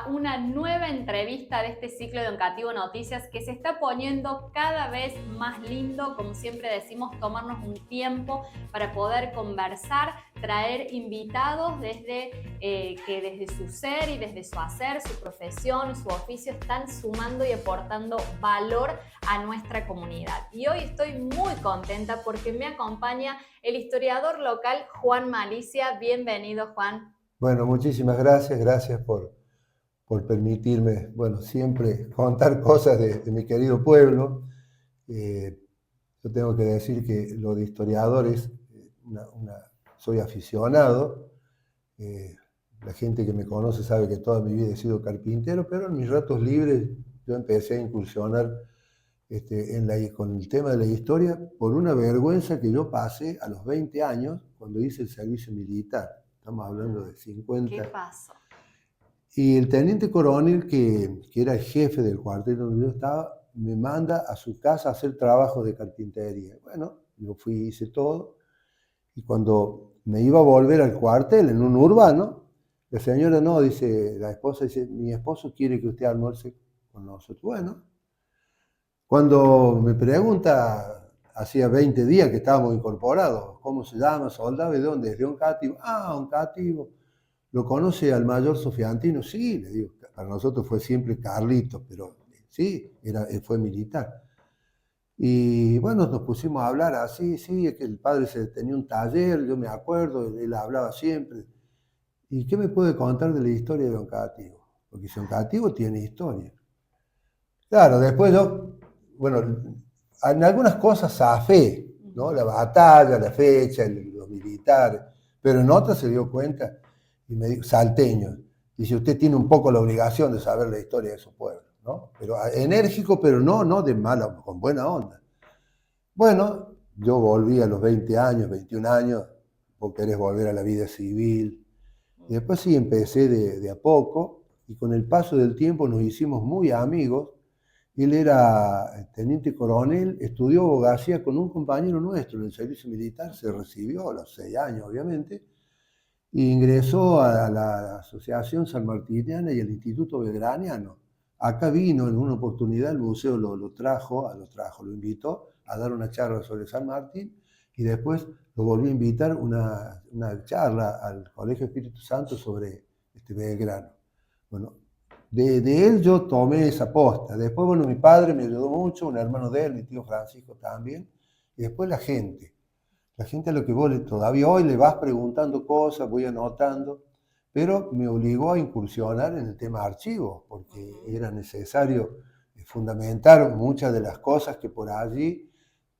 una nueva entrevista de este ciclo de Oncativo Noticias que se está poniendo cada vez más lindo. Como siempre decimos, tomarnos un tiempo para poder conversar, traer invitados que desde su ser y desde su hacer, su profesión, su oficio están sumando y aportando valor a nuestra comunidad. Y hoy estoy muy contenta porque me acompaña el historiador local Juan Malicia. Bienvenido, Juan. Bueno, muchísimas gracias, gracias por permitirme, bueno, siempre contar cosas de mi querido pueblo. Yo tengo que decir que lo de historiadores, soy aficionado. La gente que me conoce sabe que toda mi vida he sido carpintero, pero en mis ratos libres yo empecé a incursionar con el tema de la historia por una vergüenza que yo pasé a los 20 años cuando hice el servicio militar. Estamos hablando de 50. ¿Qué pasó? Y el teniente coronel, que era el jefe del cuartel donde yo estaba, me manda a su casa a hacer trabajos de carpintería. Bueno, yo fui, hice todo. Y cuando me iba a volver al cuartel, en un urbano, la señora no, dice, la esposa dice, mi esposo quiere que usted almuerce con nosotros. Bueno, cuando me pregunta, hacía 20 días que estábamos incorporados, ¿cómo se llama? ¿Soldado? ¿De dónde? ¿De Oncativo? Ah, Oncativo. ¿Lo conoce al mayor Sofiantino? Sí, le digo, para nosotros fue siempre Carlitos, pero sí, fue militar. Y bueno, nos pusimos a hablar así, sí, es que el padre tenía un taller, yo me acuerdo, él hablaba siempre. ¿Y qué me puede contar de la historia de Oncativo? Porque si Oncativo tiene historia. Claro, después bueno, en algunas cosas zafé, ¿no? La batalla, la fecha, los militares, pero en otras se dio cuenta y me dijo, salteño, dice, usted tiene un poco la obligación de saber la historia de su pueblo, ¿no? Pero enérgico, pero no de mala, con buena onda. Bueno, yo volví a los 20 años, 21 años, vos querés volver a la vida civil, y después sí empecé de a poco, y con el paso del tiempo nos hicimos muy amigos. Él era teniente coronel, estudió abogacía con un compañero nuestro en el servicio militar, se recibió a los 6 años, obviamente, e ingresó a la Asociación Sanmartiniana y al Instituto Belgraniano. Acá vino en una oportunidad, el museo lo trajo, lo invitó a dar una charla sobre San Martín y después lo volvió a invitar una charla al Colegio Espíritu Santo sobre Belgrano. Bueno, de él yo tomé esa posta. Después, bueno, mi padre me ayudó mucho, un hermano de él, mi tío Francisco también, y después la gente. La gente a lo que vos todavía hoy le vas preguntando cosas, voy anotando, pero me obligó a incursionar en el tema archivos, porque era necesario fundamentar muchas de las cosas que por allí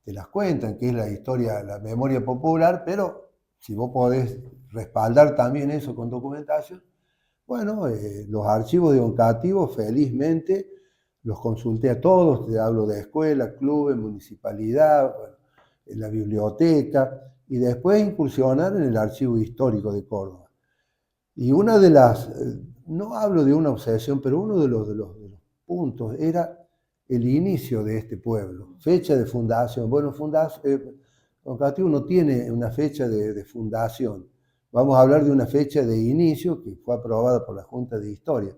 te las cuentan, que es la historia, la memoria popular, pero si vos podés respaldar también eso con documentación, bueno, los archivos de Oncativo, felizmente, los consulté a todos, te hablo de escuela, clubes, municipalidad, bueno, en la biblioteca, y después incursionar en el archivo histórico de Córdoba. Y una de las, no hablo de una obsesión, pero uno de los puntos era el inicio de este pueblo, fecha de fundación. Bueno, Oncativo no tiene una fecha de fundación. Vamos a hablar de una fecha de inicio que fue aprobada por la Junta de Historia.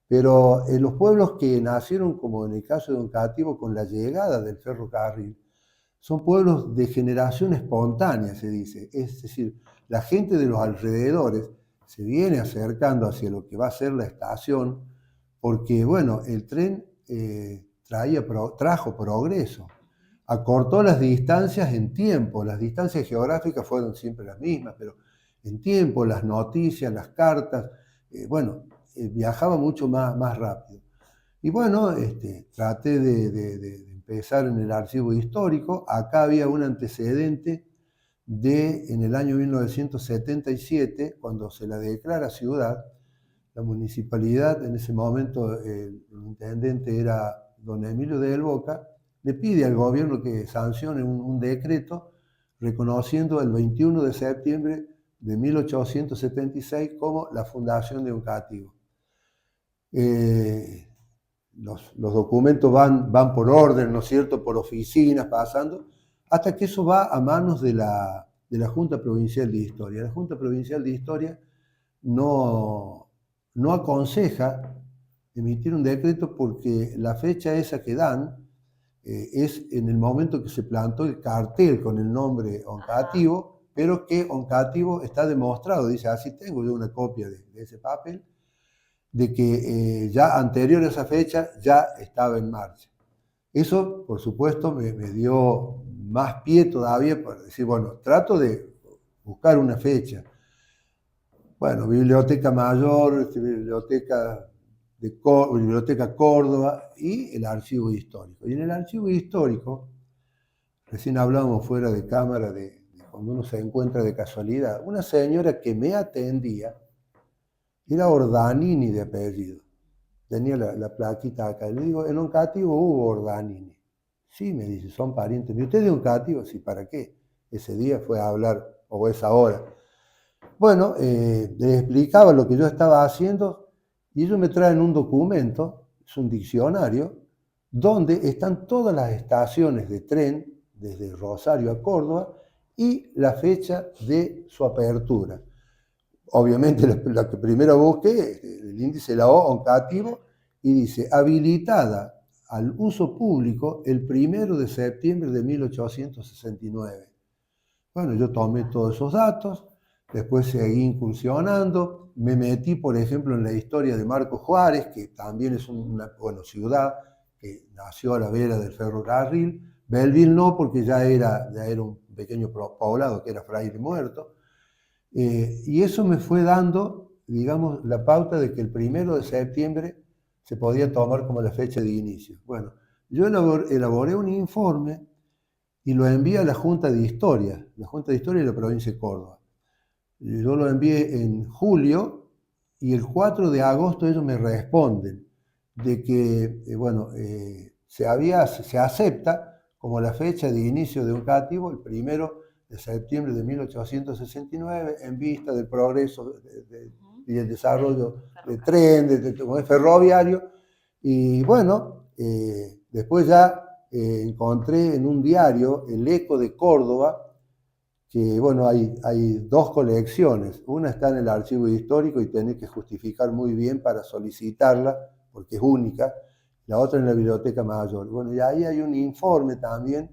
Pero en los pueblos que nacieron, como en el caso de Oncativo, con la llegada del ferrocarril, son pueblos de generación espontánea, se dice. Es decir, la gente de los alrededores se viene acercando hacia lo que va a ser la estación, porque, bueno, el tren trajo progreso, acortó las distancias en tiempo. Las distancias geográficas fueron siempre las mismas, pero en tiempo, las noticias, las cartas, viajaba mucho más rápido. Y bueno, traté de empezar en el archivo histórico. Acá había un antecedente en el año 1977, cuando se la declara ciudad, la municipalidad, en ese momento el intendente era don Emilio del Boca, le pide al gobierno que sancione un decreto reconociendo el 21 de septiembre de 1876 como la fundación de Oncativo. Los documentos van por orden, ¿no es cierto?, por oficinas, pasando, hasta que eso va a manos de la Junta Provincial de Historia. La Junta Provincial de Historia no aconseja emitir un decreto porque la fecha esa que dan es en el momento que se plantó el cartel con el nombre Oncativo, pero que Oncativo está demostrado, dice, así tengo yo una copia de ese papel, de que ya anterior a esa fecha ya estaba en marcha. Eso, por supuesto, me dio más pie todavía para decir, bueno, trato de buscar una fecha. Bueno, Biblioteca Mayor, Biblioteca Córdoba y el Archivo Histórico. Y en el Archivo Histórico, recién hablábamos fuera de cámara de cuando uno se encuentra de casualidad, una señora que me atendía era Ordanini de apellido. Tenía la plaquita acá. Y le digo, en Oncativo hubo Ordanini. Sí, me dice, son parientes. ¿Y usted de Oncativo? Sí, ¿para qué? Ese día fue a hablar, o esa hora. Bueno, les explicaba lo que yo estaba haciendo y ellos me traen un documento, es un diccionario, donde están todas las estaciones de tren desde Rosario a Córdoba y la fecha de su apertura. Obviamente la que primero busqué, el índice de la O, Oncativo, y dice, habilitada al uso público el 1 de septiembre de 1869. Bueno, yo tomé todos esos datos, después seguí incursionando, me metí, por ejemplo, en la historia de Marcos Juárez, que también es una ciudad que nació a la vera del ferrocarril. Belleville no, porque ya era un pequeño poblado que era Fraile Muerto. Y eso me fue dando, digamos, la pauta de que el 1 de septiembre se podía tomar como la fecha de inicio. Bueno, yo elaboré un informe y lo envié a la Junta de Historia de la provincia de Córdoba. Yo lo envié en julio y el 4 de agosto ellos me responden de que, se acepta como la fecha de inicio de Oncativo, el 1 de septiembre de 1869, en vista del progreso y el desarrollo del tren, como es ferroviario. Y bueno, después ya encontré en un diario, El Eco de Córdoba, que bueno, hay dos colecciones. Una está en el archivo histórico y tenés que justificar muy bien para solicitarla, porque es única. La otra en la Biblioteca Mayor. Bueno, y ahí hay un informe también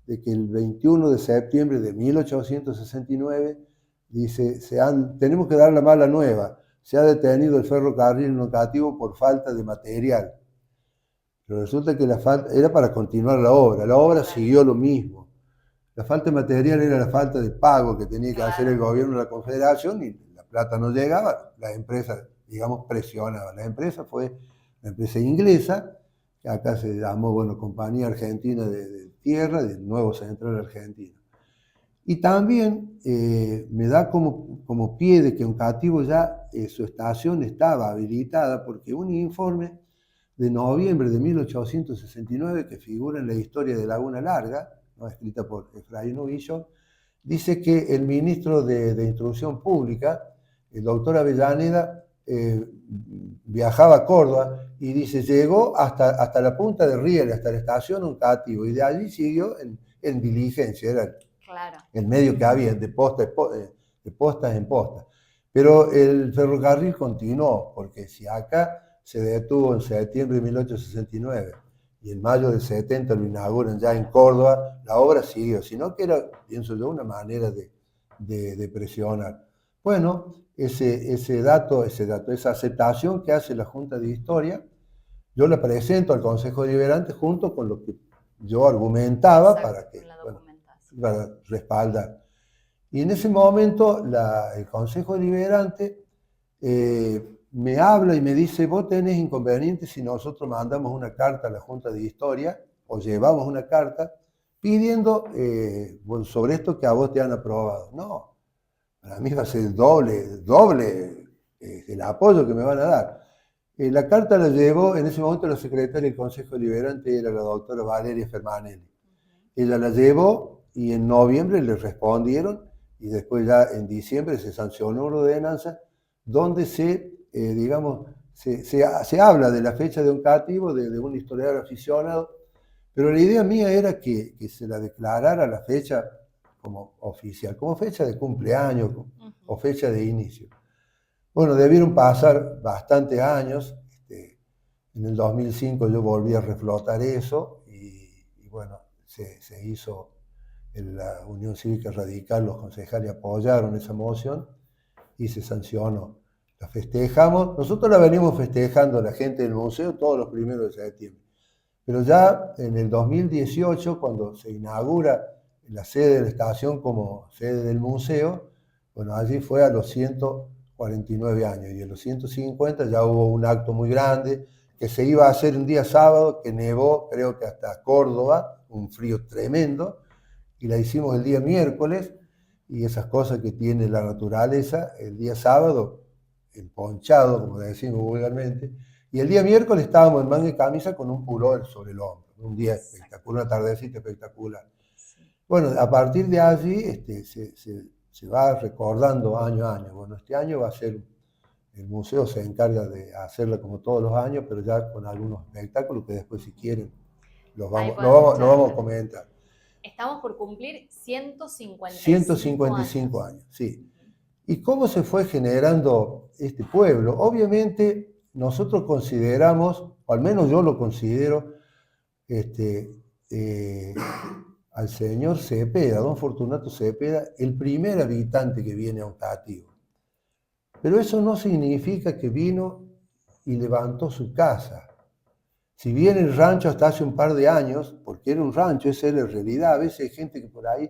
de que el 21 de septiembre de 1869 dice, tenemos que dar la mala nueva, se ha detenido el ferrocarril en Oncativo por falta de material. Pero resulta que la falta era para continuar la obra siguió lo mismo. La falta de material era la falta de pago que tenía que hacer el gobierno de la Confederación y la plata no llegaba, las empresas, digamos, presionaban. La empresa fue la empresa inglesa, que acá se llamó, Compañía Argentina de Tierra, del Nuevo Central Argentino. Y también me da como pie de que Oncativo ya su estación estaba habilitada porque un informe de noviembre de 1869 que figura en la historia de Laguna Larga, ¿no?, escrita por Efraín Novillo, dice que el ministro de Instrucción Pública, el doctor Avellaneda, viajaba a Córdoba y dice, llegó hasta la punta de Riel, hasta la estación Oncativo, y de allí siguió en diligencia, era el medio que había, de postas en postas. Pero el ferrocarril continuó, porque si acá se detuvo en septiembre de 1869 y en mayo del 70 lo inauguran ya en Córdoba, la obra siguió, sino que era, pienso yo, una manera de presionar. Bueno, esa aceptación que hace la Junta de Historia, yo la presento al Consejo Deliberante junto con lo que yo argumentaba para respaldar. Y en ese momento el Consejo Deliberante me habla y me dice, vos tenés inconvenientes si nosotros mandamos una carta a la Junta de Historia o llevamos una carta pidiendo sobre esto que a vos te han aprobado. No, para mí va a ser doble el apoyo que me van a dar. La carta la llevó, en ese momento la secretaria del Consejo Deliberante era la doctora Valeria Fermanelli. Ella la llevó y en noviembre le respondieron y después ya en diciembre se sancionó una ordenanza donde se habla de la fecha de Oncativo, de un historiador aficionado, pero la idea mía era que se la declarara la fecha como oficial, como fecha de cumpleaños o fecha de inicio. Bueno, debieron pasar bastantes años, En el 2005 yo volví a reflotar eso y bueno, se hizo en la Unión Cívica Radical, los concejales apoyaron esa moción y se sancionó. La festejamos, nosotros la venimos festejando la gente del museo todos los primeros de septiembre. Pero ya en el 2018, cuando se inaugura la sede de la estación como sede del museo, bueno, allí fue a los 149 años y en los 150 ya hubo un acto muy grande que se iba a hacer un día sábado, que nevó, creo que hasta Córdoba, un frío tremendo, y la hicimos el día miércoles, y esas cosas que tiene la naturaleza, el día sábado, emponchado, como decimos vulgarmente, y el día miércoles estábamos en manga y camisa con un pullover sobre el hombro. Un día espectacular, una tardecita espectacular. Bueno, a partir de allí se va recordando año a año. Bueno, este año va a ser, el museo se encarga de hacerla como todos los años, pero ya con algunos espectáculos que después, si quieren, los vamos a comentar. Estamos por cumplir 155 años, sí. ¿Y cómo se fue generando este pueblo? Obviamente nosotros consideramos, o al menos yo lo considero, al señor Cepeda, don Fortunato Cepeda, el primer habitante que viene a Oncativo. Pero eso no significa que vino y levantó su casa. Si bien el rancho hasta hace un par de años, porque era un rancho, esa era la realidad, a veces hay gente que por ahí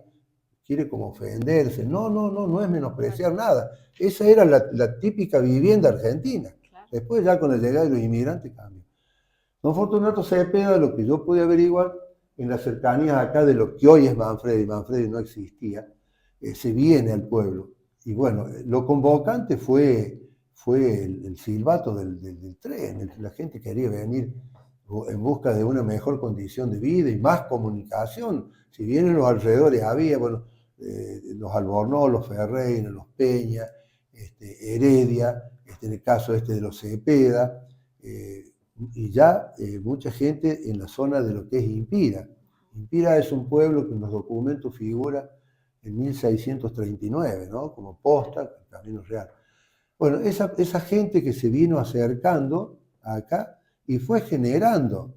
quiere como ofenderse. No es menospreciar nada. Esa era la típica vivienda argentina. Claro. Después ya con la llegada de los inmigrantes cambió. Don Fortunato Cepeda, lo que yo pude averiguar en las cercanías acá de lo que hoy es Manfredi no existía, se viene al pueblo. Y bueno, lo convocante fue el silbato del tren. La gente quería venir en busca de una mejor condición de vida y más comunicación. Si bien en los alrededores había, bueno, los Albornoz, los Ferreira, los Peña, Heredia, en el caso de los Cepeda, y ya mucha gente en la zona de lo que es Impira. Impira es un pueblo que en los documentos figura en 1639, ¿no? Como posta, Camino Real. Bueno, esa gente que se vino acercando acá y fue generando.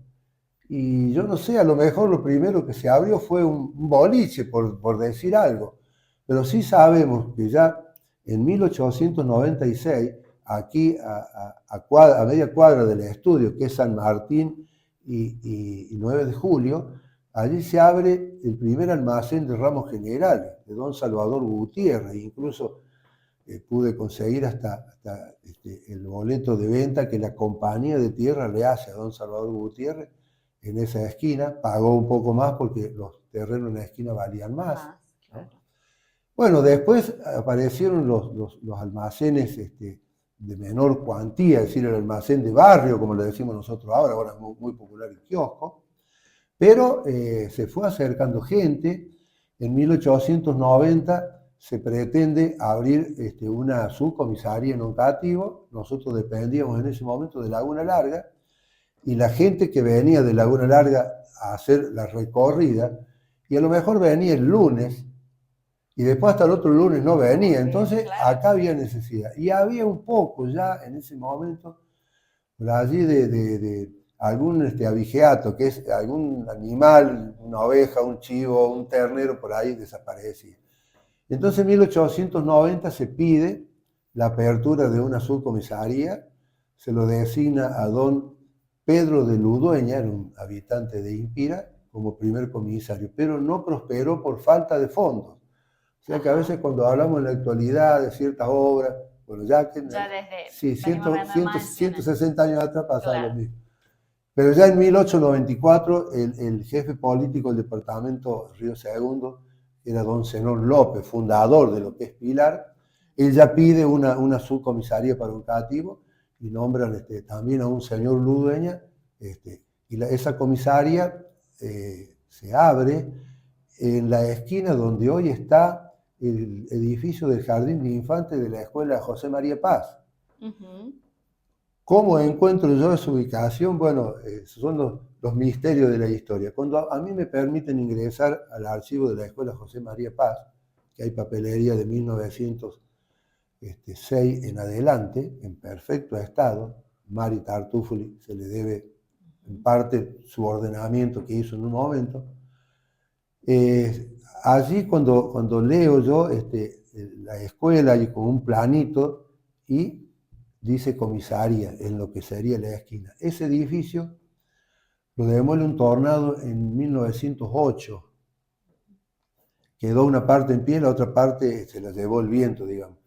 Y yo no sé, a lo mejor lo primero que se abrió fue un boliche, por decir algo. Pero sí sabemos que ya en 1896, aquí a media cuadra del estudio, que es San Martín y 9 de julio, allí se abre el primer almacén de ramos generales, de don Salvador Gutiérrez. Incluso pude conseguir hasta el boleto de venta que la compañía de tierra le hace a don Salvador Gutiérrez en esa esquina. Pagó un poco más porque los terrenos en la esquina valían más. Claro. ¿No? Bueno, después aparecieron los almacenes de menor cuantía, es decir, el almacén de barrio, como le decimos nosotros ahora es muy popular el kiosco, pero se fue acercando gente. En 1890 se pretende abrir una subcomisaría en Oncativo. Nosotros dependíamos en ese momento de Laguna Larga, y la gente que venía de Laguna Larga a hacer la recorrida, y a lo mejor venía el lunes, y después hasta el otro lunes no venía. Entonces acá había necesidad. Y había un poco ya en ese momento, por allí de algún abigeato, que es algún animal, una oveja, un chivo, un ternero, por ahí desaparecía. Entonces en 1890 se pide la apertura de una subcomisaría, se lo designa a don Pedro de Ludueña, era un habitante de Impira, como primer comisario, pero no prosperó por falta de fondos. O sea que a veces cuando hablamos en la actualidad de ciertas obras, bueno, ya desde sí, 160 años atrás pasaba lo mismo. Pero ya en 1894 el jefe político del departamento Río Segundo era don Zenón López, fundador de lo que es Pilar. Él ya pide una subcomisaría para Oncativo y nombran también a un señor Ludueña, y esa comisaría se abre en la esquina donde hoy está el edificio del Jardín de Infantes de la Escuela José María Paz. Uh-huh. ¿Cómo encuentro yo esa ubicación? Bueno, son los misterios de la historia. Cuando a mí me permiten ingresar al archivo de la Escuela José María Paz, que hay papelería de 1906 en adelante, en perfecto estado, Mari Tartufoli, se le debe en parte su ordenamiento que hizo en un momento. Allí cuando leo yo la escuela y con un planito y dice comisaría en lo que sería la esquina. Ese edificio lo demuele un tornado en 1908. Quedó una parte en pie, la otra parte se la llevó el viento, digamos.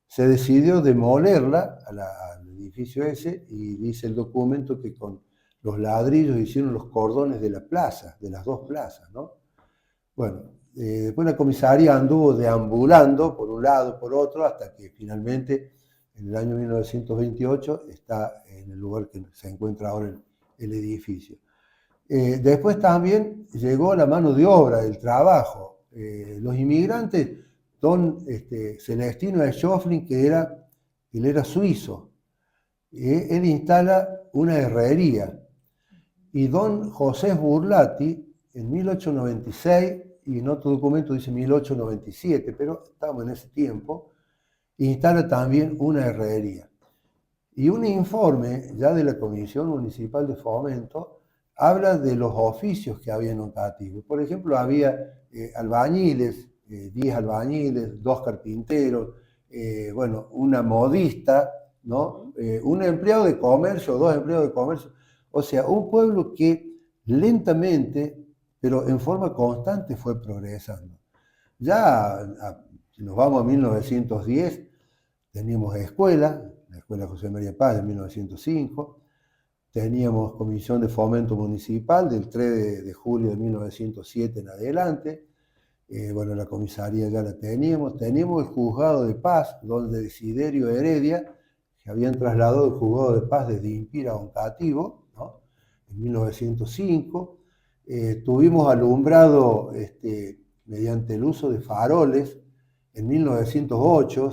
Se decidió demolerla al edificio ese y dice el documento que con los ladrillos hicieron los cordones de la plaza, de las dos plazas, ¿no? Bueno, después la comisaría anduvo deambulando por un lado, por otro, hasta que finalmente en el año 1928 está en el lugar que se encuentra ahora el edificio. Después también llegó la mano de obra, el trabajo. Los inmigrantes, don Celestino de Schoflin, él era suizo, él instala una herrería. Y don José Burlati, en 1896, y en otro documento dice 1897, pero estamos en ese tiempo, instala también una herrería. Y un informe ya de la Comisión Municipal de Fomento habla de los oficios que había en Oncativo. Por ejemplo, había albañiles, 10 albañiles, 2 carpinteros, bueno, una modista, ¿no? Un empleado de comercio, 2 empleados de comercio. O sea, un pueblo que lentamente, pero en forma constante fue progresando. Ya, si nos vamos a 1910, teníamos escuela, la Escuela José María Paz de 1905, teníamos Comisión de Fomento Municipal del 3 de julio de 1907 en adelante, bueno, la comisaría ya la teníamos el Juzgado de Paz, donde Desiderio Heredia, que habían trasladado el Juzgado de Paz desde Impira a Oncativo, ¿no? En 1905, tuvimos alumbrado mediante el uso de faroles. En 1908,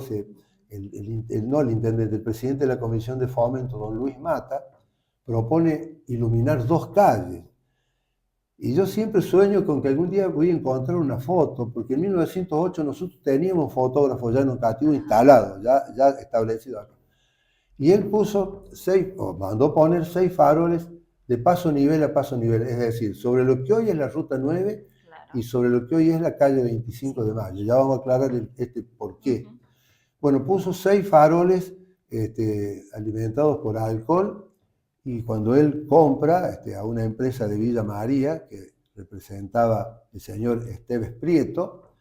el presidente de la Comisión de Fomento, don Luis Mata, propone iluminar 2 calles. Y yo siempre sueño con que algún día voy a encontrar una foto, porque en 1908 nosotros teníamos fotógrafos ya en Oncativo instalados, ya establecidos acá. Y él mandó poner 6 faroles de paso nivel a paso nivel, es decir, sobre lo que hoy es la Ruta 9, claro, y sobre lo que hoy es la calle 25 de Mayo. Ya vamos a aclarar por qué. Bueno, puso 6 faroles alimentados por alcohol, y cuando él compra a una empresa de Villa María, que representaba el señor Esteves Prieto,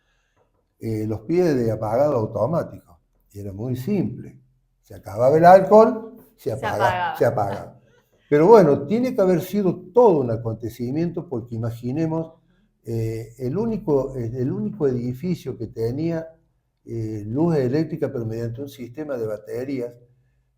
los pide de apagado automático. Y era muy simple. Se acababa el alcohol, se apagaba. Pero bueno, tiene que haber sido todo un acontecimiento, porque imaginemos, el único edificio que tenía luz eléctrica, pero mediante un sistema de baterías,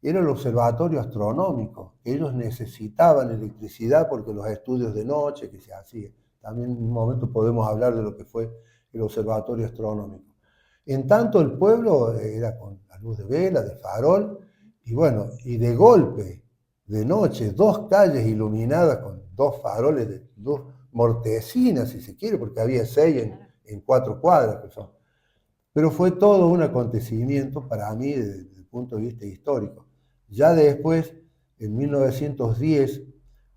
era el observatorio astronómico. Ellos necesitaban electricidad porque los estudios de noche que se hacían. También en un momento podemos hablar de lo que fue el observatorio astronómico. En tanto, el pueblo era con la luz de vela, de farol, y bueno, y de golpe, de noche, 2 calles iluminadas con 2 faroles de luz mortecina, si se quiere, porque había 6 en 4 cuadras que son. Pero fue todo un acontecimiento para mí desde el punto de vista histórico. Ya después, en 1910,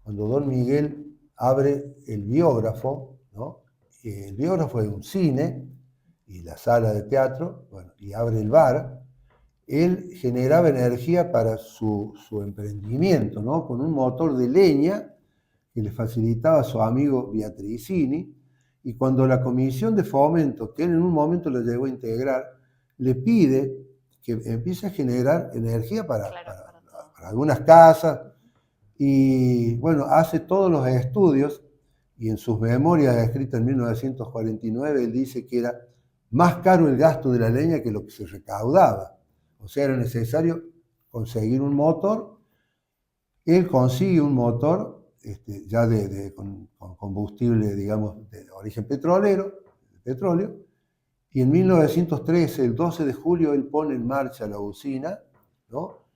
cuando don Miguel abre el biógrafo, ¿no? El biógrafo es un cine y la sala de teatro, bueno, y abre el bar, él generaba energía para su emprendimiento, ¿no? Con un motor de leña que le facilitaba a su amigo Beatricini, y cuando la Comisión de Fomento, que él en un momento lo llegó a integrar, le pide que empiece a generar energía para algunas casas, y bueno, hace todos los estudios, y en sus memorias escritas en 1949, él dice que era más caro el gasto de la leña que lo que se recaudaba. O sea, era necesario conseguir un motor. Él consigue un motor ya con combustible, digamos, de origen petrolero, de petróleo, y en 1913, el 12 de julio, él pone en marcha la usina, ¿no?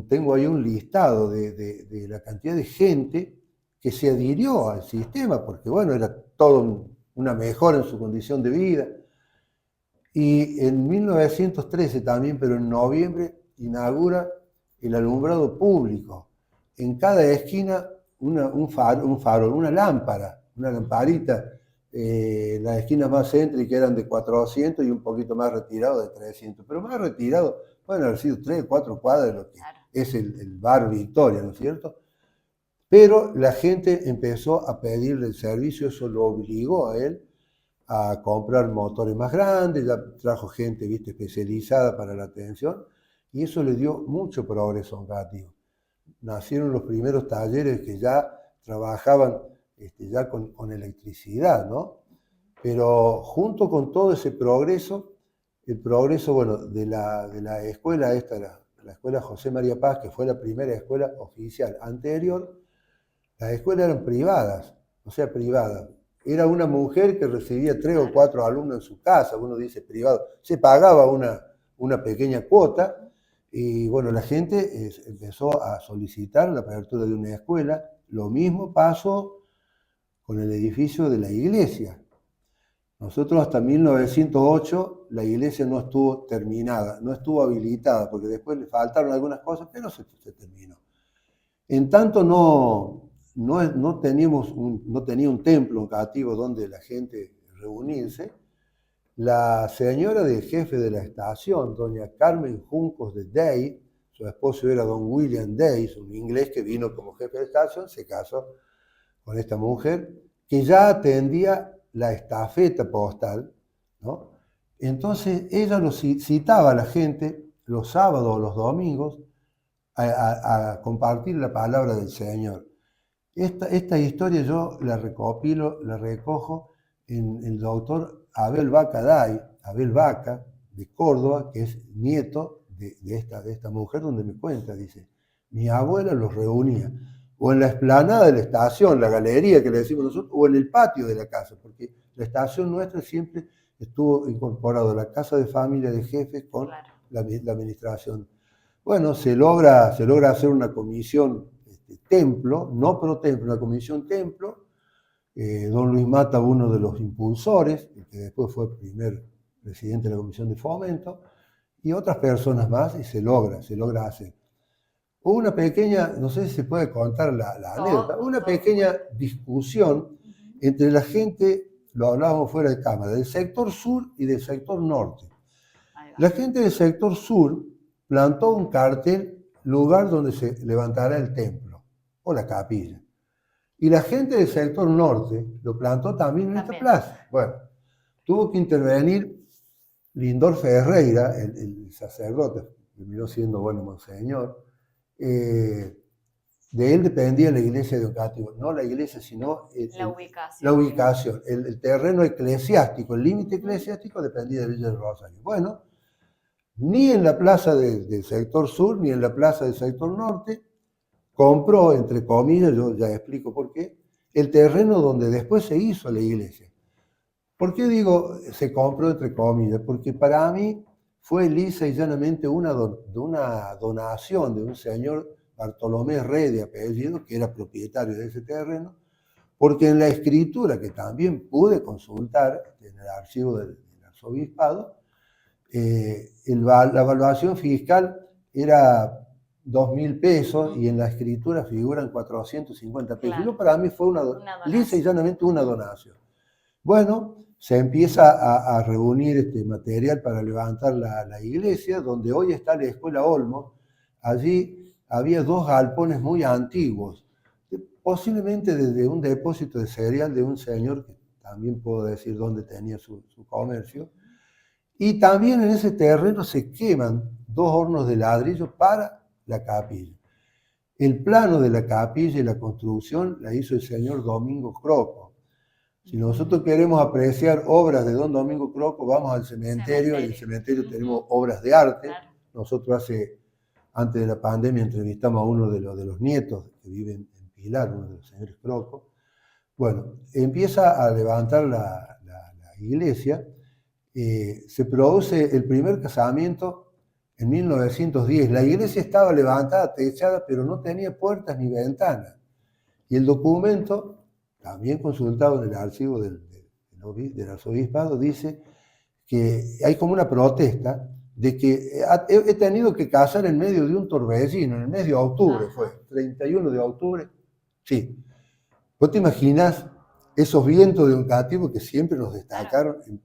Tengo ahí un listado de la cantidad de gente que se adhirió al sistema, porque bueno, era todo una mejora en su condición de vida. Y en 1913 también, pero en noviembre, inaugura el alumbrado público. En cada esquina un farol, una lámpara, una lamparita. Las esquinas más céntricas eran de 400 y un poquito más retirado de 300. Pero más retirado pueden haber sido 3 o 4 cuadras de lo que es el bar Victoria, ¿no es cierto? Pero la gente empezó a pedirle el servicio, eso lo obligó a él a comprar motores más grandes, ya trajo gente, viste, especializada para la atención, y eso le dio mucho progreso a Oncativo. Nacieron los primeros talleres que ya trabajaban ya con electricidad, ¿no? Pero junto con todo ese progreso, el progreso, bueno, de la escuela esta, la escuela José María Paz, que fue la primera escuela oficial anterior, las escuelas eran privadas, o sea, privadas. Era una mujer que recibía 3 o 4 alumnos en su casa, uno dice privado. Se pagaba una pequeña cuota y bueno, la gente empezó a solicitar la apertura de una escuela. Lo mismo pasó con el edificio de la iglesia. Nosotros hasta 1908 la iglesia no estuvo terminada, no estuvo habilitada, porque después le faltaron algunas cosas, pero se terminó. En tanto no tenía un templo Oncativo donde la gente reunirse, la señora del jefe de la estación, doña Carmen Juncos de Day, su esposo era don William Day, un inglés que vino como jefe de estación, se casó con esta mujer, que ya atendía la estafeta postal, ¿no? Entonces ella citaba a la gente los sábados o los domingos a compartir la palabra del Señor. Esta historia yo la recopilo, la recojo en el doctor Abel Vaca Day, Abel Vaca, de Córdoba, que es nieto de esta mujer, donde me cuenta, dice, mi abuela los reunía, o en la explanada de la estación, la galería que le decimos nosotros, o en el patio de la casa, porque la estación nuestra siempre estuvo incorporado a la casa de familia de jefes con la administración. Bueno, se logra hacer una comisión templo, no pro templo, una comisión templo. Don Luis Mata, uno de los impulsores, que después fue primer presidente de la Comisión de Fomento, y otras personas más, y se logra hacer. Hubo una pequeña, no sé si se puede contar la anécdota, una pequeña discusión entre la gente, lo hablábamos fuera de cámara, del sector sur y del sector norte. La gente del sector sur plantó un cartel, lugar donde se levantará el templo o la capilla. Y la gente del sector norte lo plantó también en esta plaza. Bueno, tuvo que intervenir Lindor Ferreira, el sacerdote, terminó siendo, bueno, monseñor. De él dependía la iglesia de Oncativo, no la iglesia, sino la ubicación. El terreno eclesiástico, el límite eclesiástico dependía de Villa del Rosario. Bueno, ni en la plaza del sector sur, ni en la plaza del sector norte, compró, entre comillas, yo ya explico por qué, el terreno donde después se hizo la iglesia. ¿Por qué digo se compró, entre comillas? Porque para mí fue lisa y llanamente una donación de un señor Bartolomé Rey de apellido, que era propietario de ese terreno, porque en la escritura, que también pude consultar en el archivo del arzobispado, la evaluación fiscal era 2.000 pesos y en la escritura figuran 450 pesos. Claro. Para mí fue lisa y llanamente una donación. Bueno, se empieza a reunir este material para levantar la iglesia, donde hoy está la Escuela Olmos. Allí había 2 galpones muy antiguos, posiblemente desde un depósito de cereal de un señor, que también puedo decir dónde tenía su comercio. Y también en ese terreno se queman 2 hornos de ladrillo para la capilla. El plano de la capilla y la construcción la hizo el señor Domingo Croco. Si nosotros queremos apreciar obras de don Domingo Croco, vamos al cementerio, y en el cementerio tenemos obras de arte. Claro. Nosotros antes de la pandemia entrevistamos a uno de los nietos que viven en Pilar, uno de los señores Croco. Bueno, empieza a levantar la iglesia. Se produce el primer casamiento en 1910. La iglesia estaba levantada, techada, pero no tenía puertas ni ventanas. Y el documento, también consultado en el archivo del arzobispado, dice que hay como una protesta de que he tenido que cazar en medio de un torbellino, en el mes de octubre, fue 31 de octubre. Sí. ¿Vos te imaginas esos vientos de Oncativo que siempre nos destacaron? En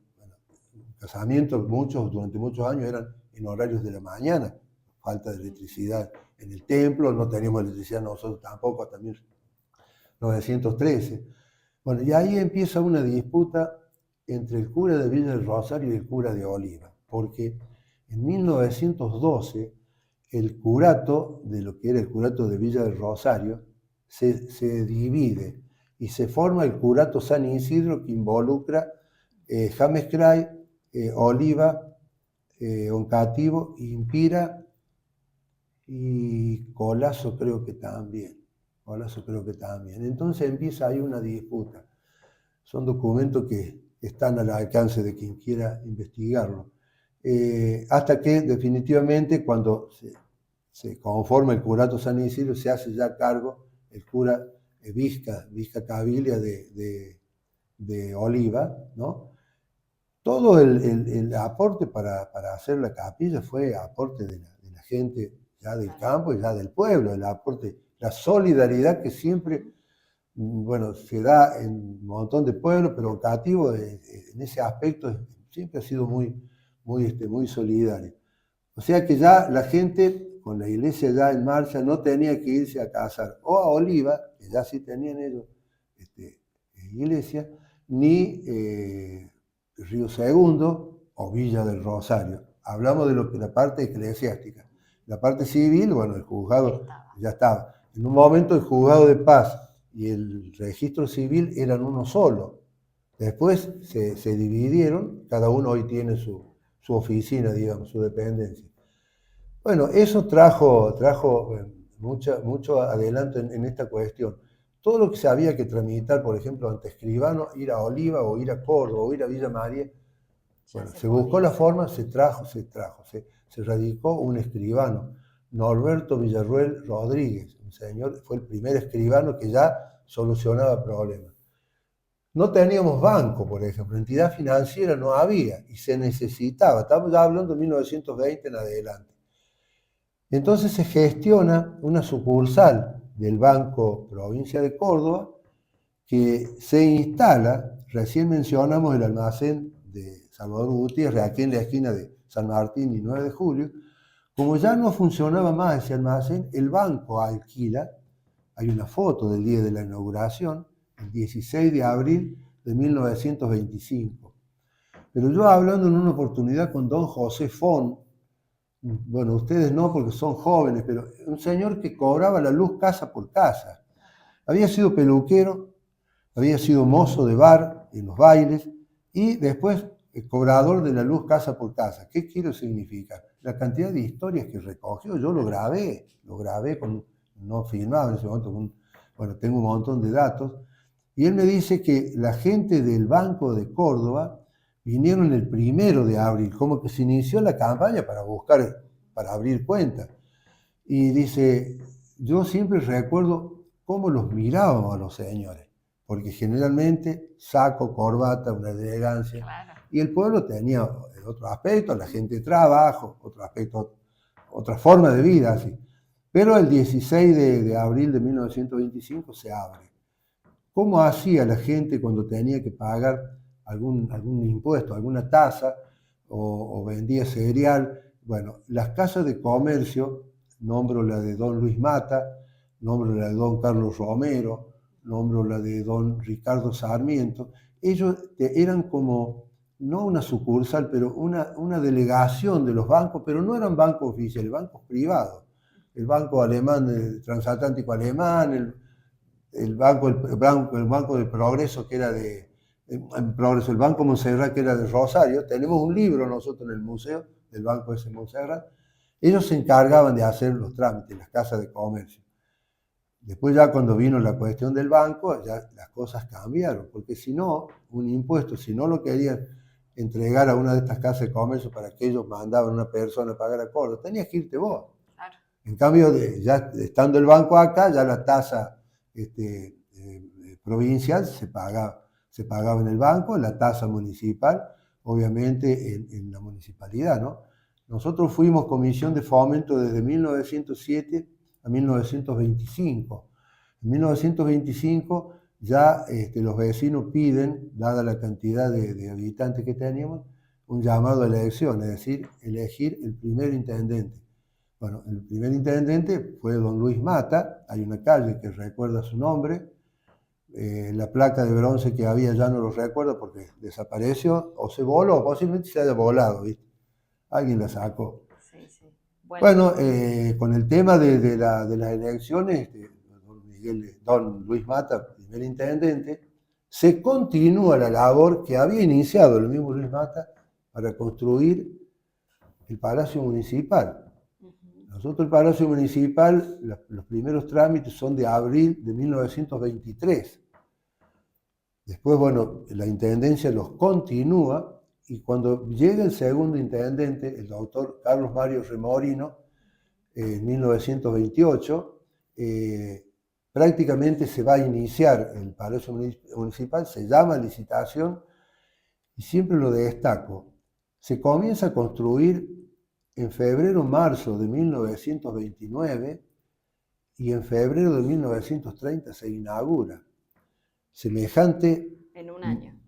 casamientos, durante muchos años eran en horarios de la mañana, falta de electricidad en el templo, no teníamos electricidad nosotros tampoco hasta 1913. Bueno, y ahí empieza una disputa entre el cura de Villa del Rosario y el cura de Oliva, porque en 1912 el curato, de lo que era el curato de Villa del Rosario, se divide y se forma el curato San Isidro, que involucra James Cray, Oliva, Oncativo, Impira y Colazo creo que también. Entonces empieza ahí una disputa. Son documentos que están al alcance de quien quiera investigarlo. Hasta que definitivamente cuando se conforma el curato San Isidro se hace ya cargo el cura Vizca Cabilia de Oliva, ¿no? Todo el aporte para hacer la capilla fue aporte de la gente ya del campo y ya del pueblo, el aporte, la solidaridad que siempre, bueno, se da en un montón de pueblos, pero Oncativo en ese aspecto siempre ha sido muy solidario. O sea que ya la gente, con la iglesia ya en marcha, no tenía que irse a casar o a Oliva, que ya sí tenían ellos iglesia, ni Río Segundo o Villa del Rosario. Hablamos de lo que la parte eclesiástica. La parte civil, bueno, el juzgado ya estaba. En un momento el juzgado de paz y el registro civil eran uno solo. Después se dividieron, cada uno hoy tiene su oficina, digamos, su dependencia. Bueno, eso trajo mucho adelanto en esta cuestión. Todo lo que se había que tramitar, por ejemplo, ante escribano, ir a Oliva o ir a Córdoba o ir a Villa María, bueno, se buscó la forma, se radicó un escribano, Norberto Villarruel Rodríguez, un señor, fue el primer escribano que ya solucionaba problemas. No teníamos banco, por ejemplo, entidad financiera no había y se necesitaba, estamos ya hablando de 1920 en adelante. Entonces se gestiona una sucursal del Banco Provincia de Córdoba que se instala, recién mencionamos el almacén de Salvador Gutiérrez, aquí en la esquina de San Martín y 9 de Julio, como ya no funcionaba más ese almacén, el banco alquila, hay una foto del día de la inauguración, el 16 de abril de 1925. Pero yo hablando en una oportunidad con don José Fon, bueno, ustedes no porque son jóvenes, pero un señor que cobraba la luz casa por casa. Había sido peluquero, había sido mozo de bar en los bailes y después el cobrador de la luz casa por casa. ¿Qué quiero significar? La cantidad de historias que recogió, yo lo grabé no filmaba en ese momento, bueno, tengo un montón de datos. Y él me dice que la gente del Banco de Córdoba vinieron el 1 de abril, como que se inició la campaña para abrir cuentas. Y dice, yo siempre recuerdo cómo los mirábamos a los señores, porque generalmente saco, corbata, una elegancia. Claro. Y el pueblo tenía otro aspecto, la gente de trabajo, otro aspecto, otra forma de vida, así. Pero el 16 de abril de 1925 se abre. ¿Cómo hacía la gente cuando tenía que pagar algún impuesto, alguna tasa, o vendía cereal? Bueno, las casas de comercio, nombro la de don Luis Mata, nombro la de don Carlos Romero, nombro la de don Ricardo Sarmiento, ellos eran como, no una sucursal, pero una delegación de los bancos, pero no eran bancos oficiales, bancos privados. El banco alemán, el transatlántico alemán, el banco del Progreso, que era el Banco Montserrat, que era de Rosario. Tenemos un libro nosotros en el museo del Banco ese Montserrat. Ellos se encargaban de hacer los trámites, las casas de comercio. Después ya cuando vino la cuestión del banco, ya las cosas cambiaron, porque si no, un impuesto, si no lo querían entregar a una de estas casas de comercio para que ellos mandaban a una persona a pagar a Córdoba, tenías que irte vos. Claro. En cambio, ya estando el banco acá, ya la tasa provincial se pagaba en el banco, la tasa municipal, obviamente en la municipalidad, ¿no? Nosotros fuimos comisión de fomento desde 1907 a 1925. En 1925 ya los vecinos piden, dada la cantidad de habitantes que teníamos, un llamado a elección, es decir, elegir el primer intendente. Bueno, el primer intendente fue don Luis Mata, hay una calle que recuerda su nombre, la placa de bronce que había ya no lo recuerdo porque desapareció, o se voló, o posiblemente se haya volado, ¿viste? Alguien la sacó. Sí, sí. Bueno, con el tema de las elecciones, don Luis Mata, primer intendente, se continúa la labor que había iniciado el mismo Luis Mata para construir el Palacio Municipal. Nosotros el Palacio Municipal, los primeros trámites son de abril de 1923. Después, bueno, la intendencia los continúa y cuando llega el segundo intendente, el doctor Carlos Mario Remorino, en 1928, prácticamente se va a iniciar el Palacio Municipal, se llama licitación y siempre lo destaco. Se comienza a construir en febrero-marzo de 1929 y en febrero de 1930 se inaugura. Semejante,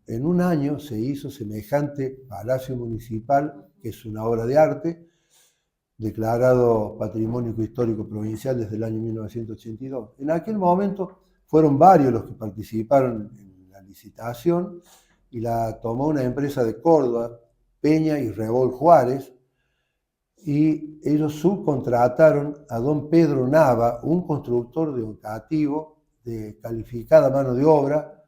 en un año se hizo semejante Palacio Municipal, que es una obra de arte, declarado Patrimonio Histórico Provincial desde el año 1982. En aquel momento fueron varios los que participaron en la licitación y la tomó una empresa de Córdoba, Peña y Rebol Juárez, y ellos subcontrataron a don Pedro Nava, un constructor de Oncativo de calificada mano de obra,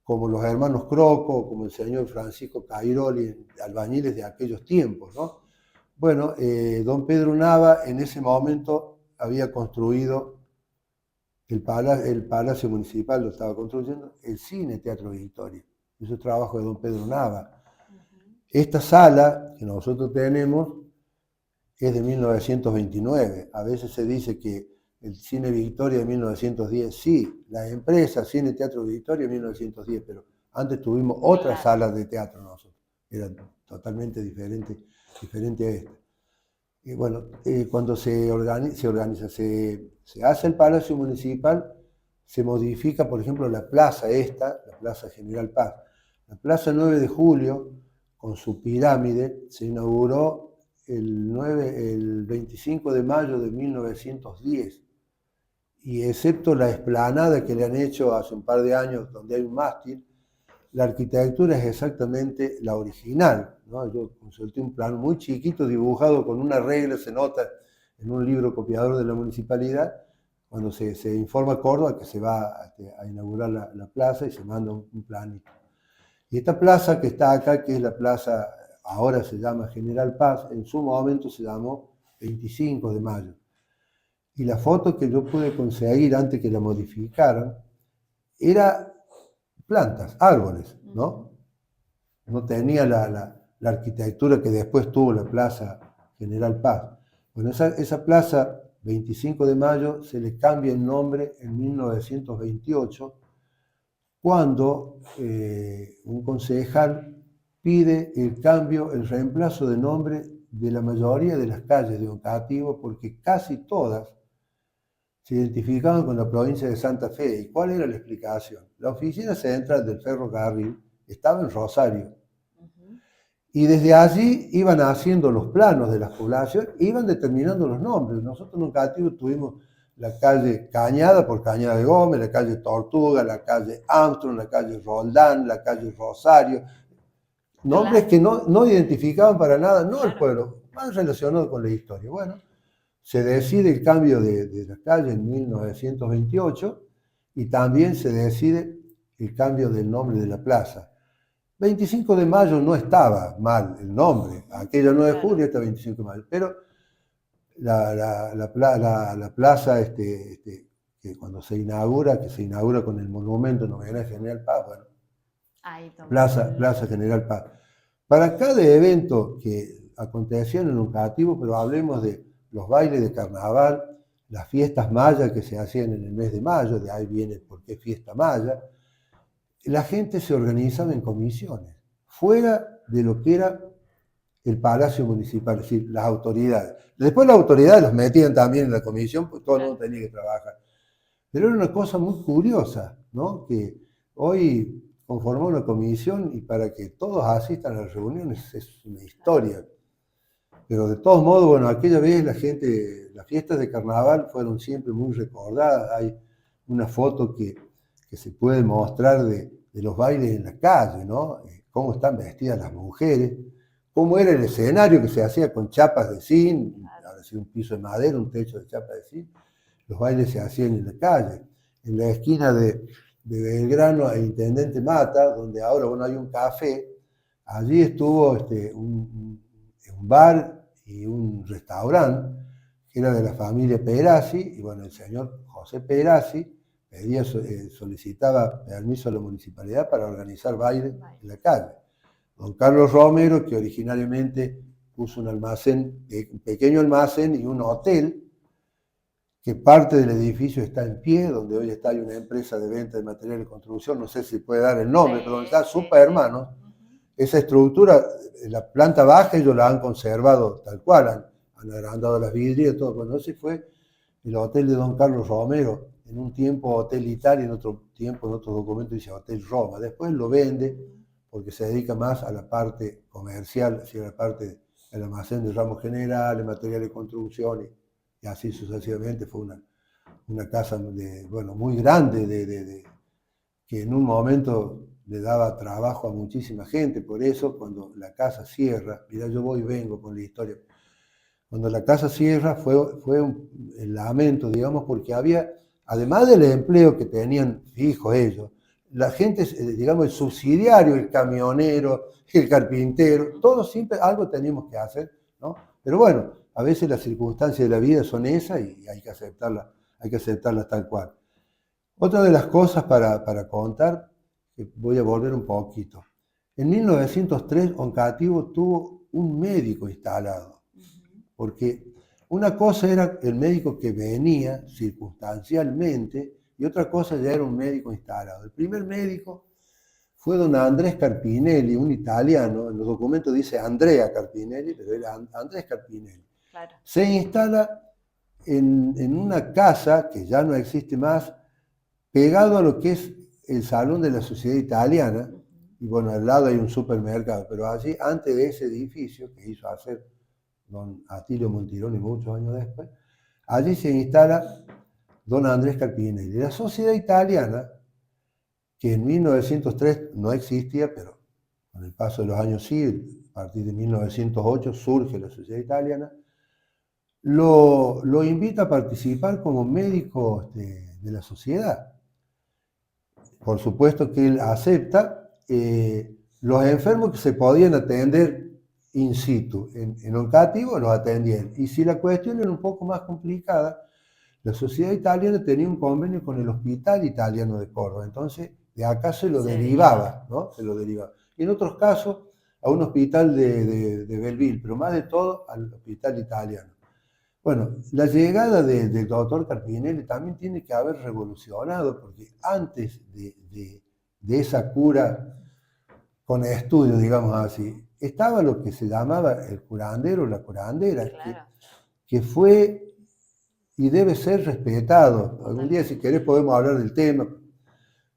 como los hermanos Croco, como el señor Francisco Cairoli, albañiles de aquellos tiempos, ¿no? Bueno, don Pedro Nava en ese momento había construido el Palacio Municipal, lo estaba construyendo, el Cine Teatro Victoria. Eso es trabajo de don Pedro Nava. Esta sala que nosotros tenemos es de 1929. A veces se dice que el Cine Victoria de 1910, sí, la empresa Cine Teatro Victoria de 1910, pero antes tuvimos otras salas de teatro nosotros, eran totalmente diferentes a esta. Y bueno, cuando se hace el Palacio Municipal, se modifica, por ejemplo, la plaza esta, la Plaza General Paz. La Plaza 9 de Julio, con su pirámide, se inauguró el 25 de mayo de 1910. Y excepto la explanada que le han hecho hace un par de años, donde hay un mástil, la arquitectura es exactamente la original, ¿no? Yo consulté un plan muy chiquito, dibujado con una regla, se nota en un libro copiador de la municipalidad, cuando se informa a Córdoba que se va a inaugurar la plaza y se manda un planito. Y esta plaza que está acá, que es la plaza, ahora se llama General Paz, en su momento se llamó 25 de mayo. Y la foto que yo pude conseguir antes que la modificaran era plantas, árboles, ¿no? No tenía la arquitectura que después tuvo la Plaza General Paz. Bueno, esa plaza, 25 de mayo, se le cambia el nombre en 1928, cuando un concejal pide el cambio, el reemplazo de nombre de la mayoría de las calles de Oncativo, porque casi todas se identificaban con la provincia de Santa Fe. ¿Y cuál era la explicación? La oficina central del ferrocarril estaba en Rosario. Y desde allí iban haciendo los planos de la población, iban determinando los nombres. Nosotros en Oncativo tuvimos la calle Cañada por Cañada de Gómez, la calle Tortuga, la calle Armstrong, la calle Roldán, la calle Rosario. Nombres que no identificaban para nada, no el pueblo, más relacionado con la historia. Bueno, se decide el cambio de la calle en 1928 y también se decide el cambio del nombre de la plaza. 25 de mayo no estaba mal el nombre, aquella 9 de julio, está 25 de mayo, pero la plaza que cuando se inaugura con el monumento en homenaje a General Paz, bueno, Plaza General Paz. Para cada evento que acontecía en el Oncativo, pero hablemos de los bailes de carnaval, las fiestas mayas que se hacían en el mes de mayo, de ahí viene por qué fiesta maya, la gente se organizaba en comisiones, fuera de lo que era el Palacio Municipal, es decir, las autoridades. Después las autoridades los metían también en la comisión, pues todo el mundo tenía que trabajar. Pero era una cosa muy curiosa, ¿no? Que hoy conformó una comisión y para que todos asistan a las reuniones es una historia. Pero de todos modos, bueno, aquella vez las fiestas de carnaval fueron siempre muy recordadas. Hay una foto que se puede mostrar de los bailes en la calle, ¿no? Cómo están vestidas las mujeres, cómo era el escenario que se hacía con chapas de zinc, ahora sí un piso de madera, un techo de chapas de zinc. Los bailes se hacían en la calle. En la esquina de Belgrano e Intendente Mata, donde ahora bueno, hay un café, allí estuvo un bar y un restaurante que era de la familia Perazzi, y bueno, el señor José Perazzi solicitaba permiso a la municipalidad para organizar bailes en la calle. Don Carlos Romero, que originariamente puso un almacén, un pequeño almacén y un hotel, que parte del edificio está en pie, donde hoy está hay una empresa de venta de materiales de construcción, no sé si puede dar el nombre, pero donde está Super Hermanos. Esa estructura, la planta baja, ellos la han conservado tal cual, han agrandado las vidrieras, todo. Bueno, ese fue el hotel de Don Carlos Romero, en un tiempo Hotel Italia, en otro tiempo, en otros documentos dice Hotel Roma. Después lo vende porque se dedica más a la parte comercial, a la parte del almacén de ramos generales, materiales de construcción y así sucesivamente. Fue una casa muy grande, que en un momento le daba trabajo a muchísima gente. Por eso cuando la casa cierra, mirá, yo voy y vengo con la historia, cuando la casa cierra fue el lamento, digamos, porque había, además del empleo que tenían fijos ellos, la gente, digamos, el subsidiario, el camionero, el carpintero, todos siempre algo teníamos que hacer, ¿no? Pero bueno, a veces las circunstancias de la vida son esas y hay que aceptarlas tal cual. Otra de las cosas para contar, que voy a volver un poquito. En 1903, Oncativo tuvo un médico instalado, porque una cosa era el médico que venía circunstancialmente y otra cosa ya era un médico instalado. El primer médico fue don Andrés Carpinelli, un italiano, en los documentos dice Andrea Carpinelli, pero era Andrés Carpinelli. Claro. Se instala en una casa que ya no existe más, pegado a lo que es el Salón de la Sociedad Italiana, y bueno, al lado hay un supermercado, pero allí, antes de ese edificio que hizo hacer don Atilio Montironi muchos años después, allí se instala don Andrés Carpinelli. La Sociedad Italiana, que en 1903 no existía, pero con el paso de los años sí, a partir de 1908 surge la Sociedad Italiana, lo invita a participar como médico de la sociedad. Por supuesto que él acepta. Los enfermos que se podían atender in situ, en Oncativo, los atendían. Y si la cuestión era un poco más complicada, la Sociedad Italiana tenía un convenio con el Hospital Italiano de Córdoba. Entonces, de acá se lo derivaba, ¿no? Se lo derivaba. Y en otros casos, a un hospital de Belleville, pero más de todo al Hospital Italiano. Bueno, la llegada del doctor Carpinelli también tiene que haber revolucionado, porque antes de esa cura con estudios, digamos así, estaba lo que se llamaba el curandero o la curandera, claro, que fue y debe ser respetado. Algún día, si querés, podemos hablar del tema,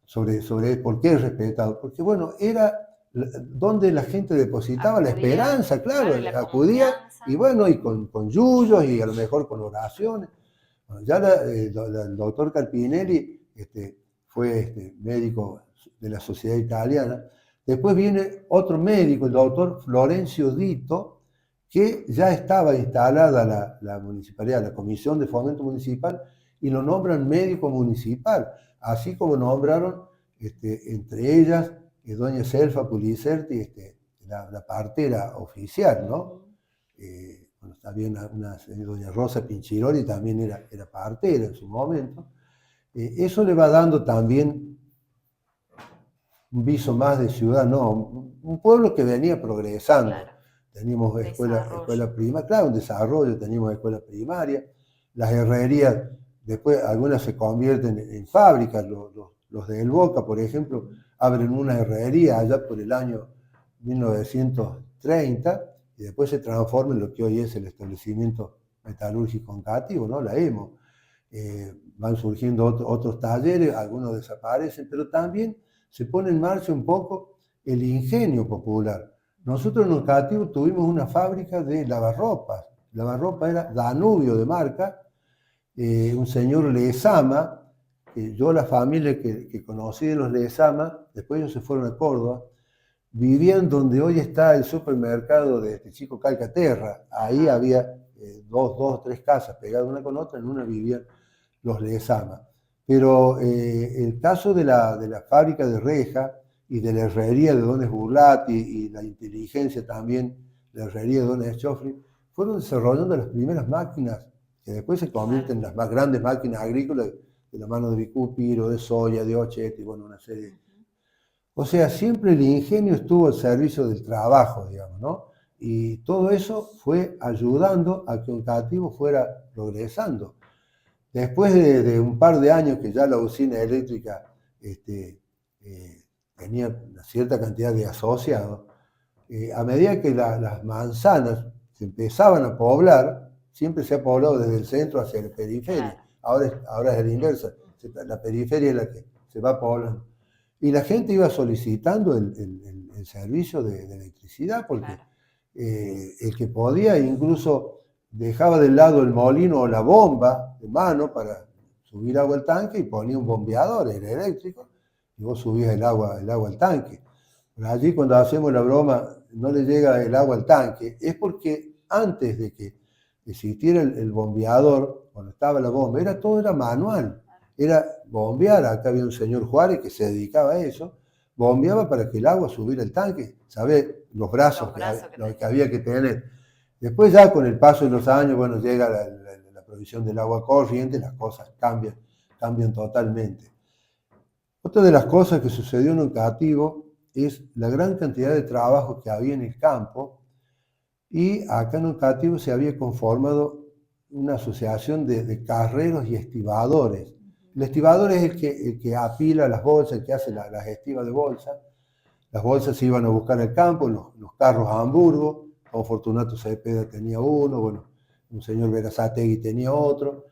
sobre por qué es respetado. Porque, bueno, era donde la gente depositaba la esperanza, claro, acudía, y bueno, y con yuyos y a lo mejor con oraciones. Bueno, ya el doctor Carpinelli fue médico de la Sociedad Italiana. Después viene otro médico, el doctor Florencio Dito, que ya estaba instalada la municipalidad, la Comisión de Fomento Municipal, y lo nombran médico municipal, así como nombraron entre ellas doña Selfa Pulicerti, la partera oficial, ¿no? Bueno, también doña Rosa Pinchiroli también era partera en su momento. Eso le va dando también un viso más de ciudad, no, un pueblo que venía progresando. Claro. Teníamos escuela primaria, claro, un desarrollo, teníamos escuela primaria, las herrerías, después algunas se convierten en fábricas, los de El Boca, por ejemplo, abren una herrería allá por el año 1930, y después se transforma en lo que hoy es el establecimiento metalúrgico Oncativo, ¿no? La EMO. Van surgiendo otros talleres, algunos desaparecen, pero también se pone en marcha un poco el ingenio popular. Nosotros en Oncativo tuvimos una fábrica de lavarropas. Lavarropa era Danubio de marca, un señor Lezama, que yo la familia que conocí de los Lezama, después ellos se fueron a Córdoba, vivían donde hoy está el supermercado de este chico Calcaterra. Ahí había dos o tres casas pegadas una con otra, en una vivían los Lezama. Pero el caso de la fábrica de reja y de la herrería de Don Esburlati y la inteligencia también de la herrería de Don Esciofri, fueron desarrollando las primeras máquinas que después se convierten en las más grandes máquinas agrícolas de la mano de Bicupiro, de Soya, de Ochetti, bueno, una serie. O sea, siempre el ingenio estuvo al servicio del trabajo, digamos, ¿no? Y todo eso fue ayudando a que Oncativo fuera progresando. Después de un par de años que ya la usina eléctrica tenía una cierta cantidad de asociados, a medida que las manzanas se empezaban a poblar, siempre se ha poblado desde el centro hacia la periferia. Ahora es el inverso, la periferia es la que se va poblando. Y la gente iba solicitando el servicio de electricidad, porque el que podía incluso dejaba de lado el molino o la bomba de mano para subir agua al tanque y ponía un bombeador, era eléctrico, y vos subías el agua al tanque. Pero allí cuando hacemos la broma, no le llega el agua al tanque, es porque antes de que existiera el bombeador, cuando estaba la bomba, todo era manual, era bombear. Acá había un señor Juárez que se dedicaba a eso, bombeaba para que el agua subiera al tanque, ¿sabés? Los brazos que había que tener. Después ya con el paso de los años, bueno, llega la provisión del agua corriente, las cosas cambian totalmente. Otra de las cosas que sucedió en Oncativo es la gran cantidad de trabajo que había en el campo, y acá en Oncativo se había conformado una asociación de carreros y estibadores. El estibador es el que apila las bolsas, el que hace las estivas de bolsa. Las bolsas se iban a buscar al campo, los carros a Hamburgo. Don Fortunato Cepeda tenía uno, bueno, un señor Berazategui tenía otro.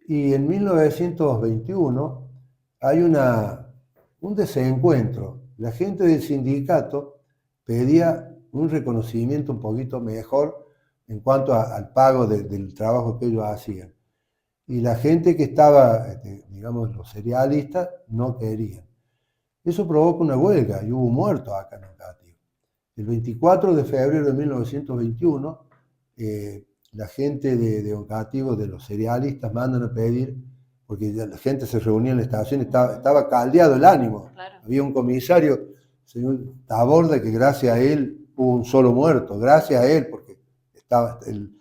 Y en 1921 hay un desencuentro. La gente del sindicato pedía un reconocimiento un poquito mejor en cuanto al pago del trabajo que ellos hacían. Y la gente que estaba, digamos, los cerealistas, no querían. Eso provoca una huelga y hubo muertos acá en Oncativo. El 24 de febrero de 1921, la gente de Oncativo, de los cerealistas, mandan a pedir, porque la gente se reunía en la estación, estaba caldeado el ánimo. Claro. Había un comisario, el señor Taborda, que gracias a él hubo un solo muerto, gracias a él, porque el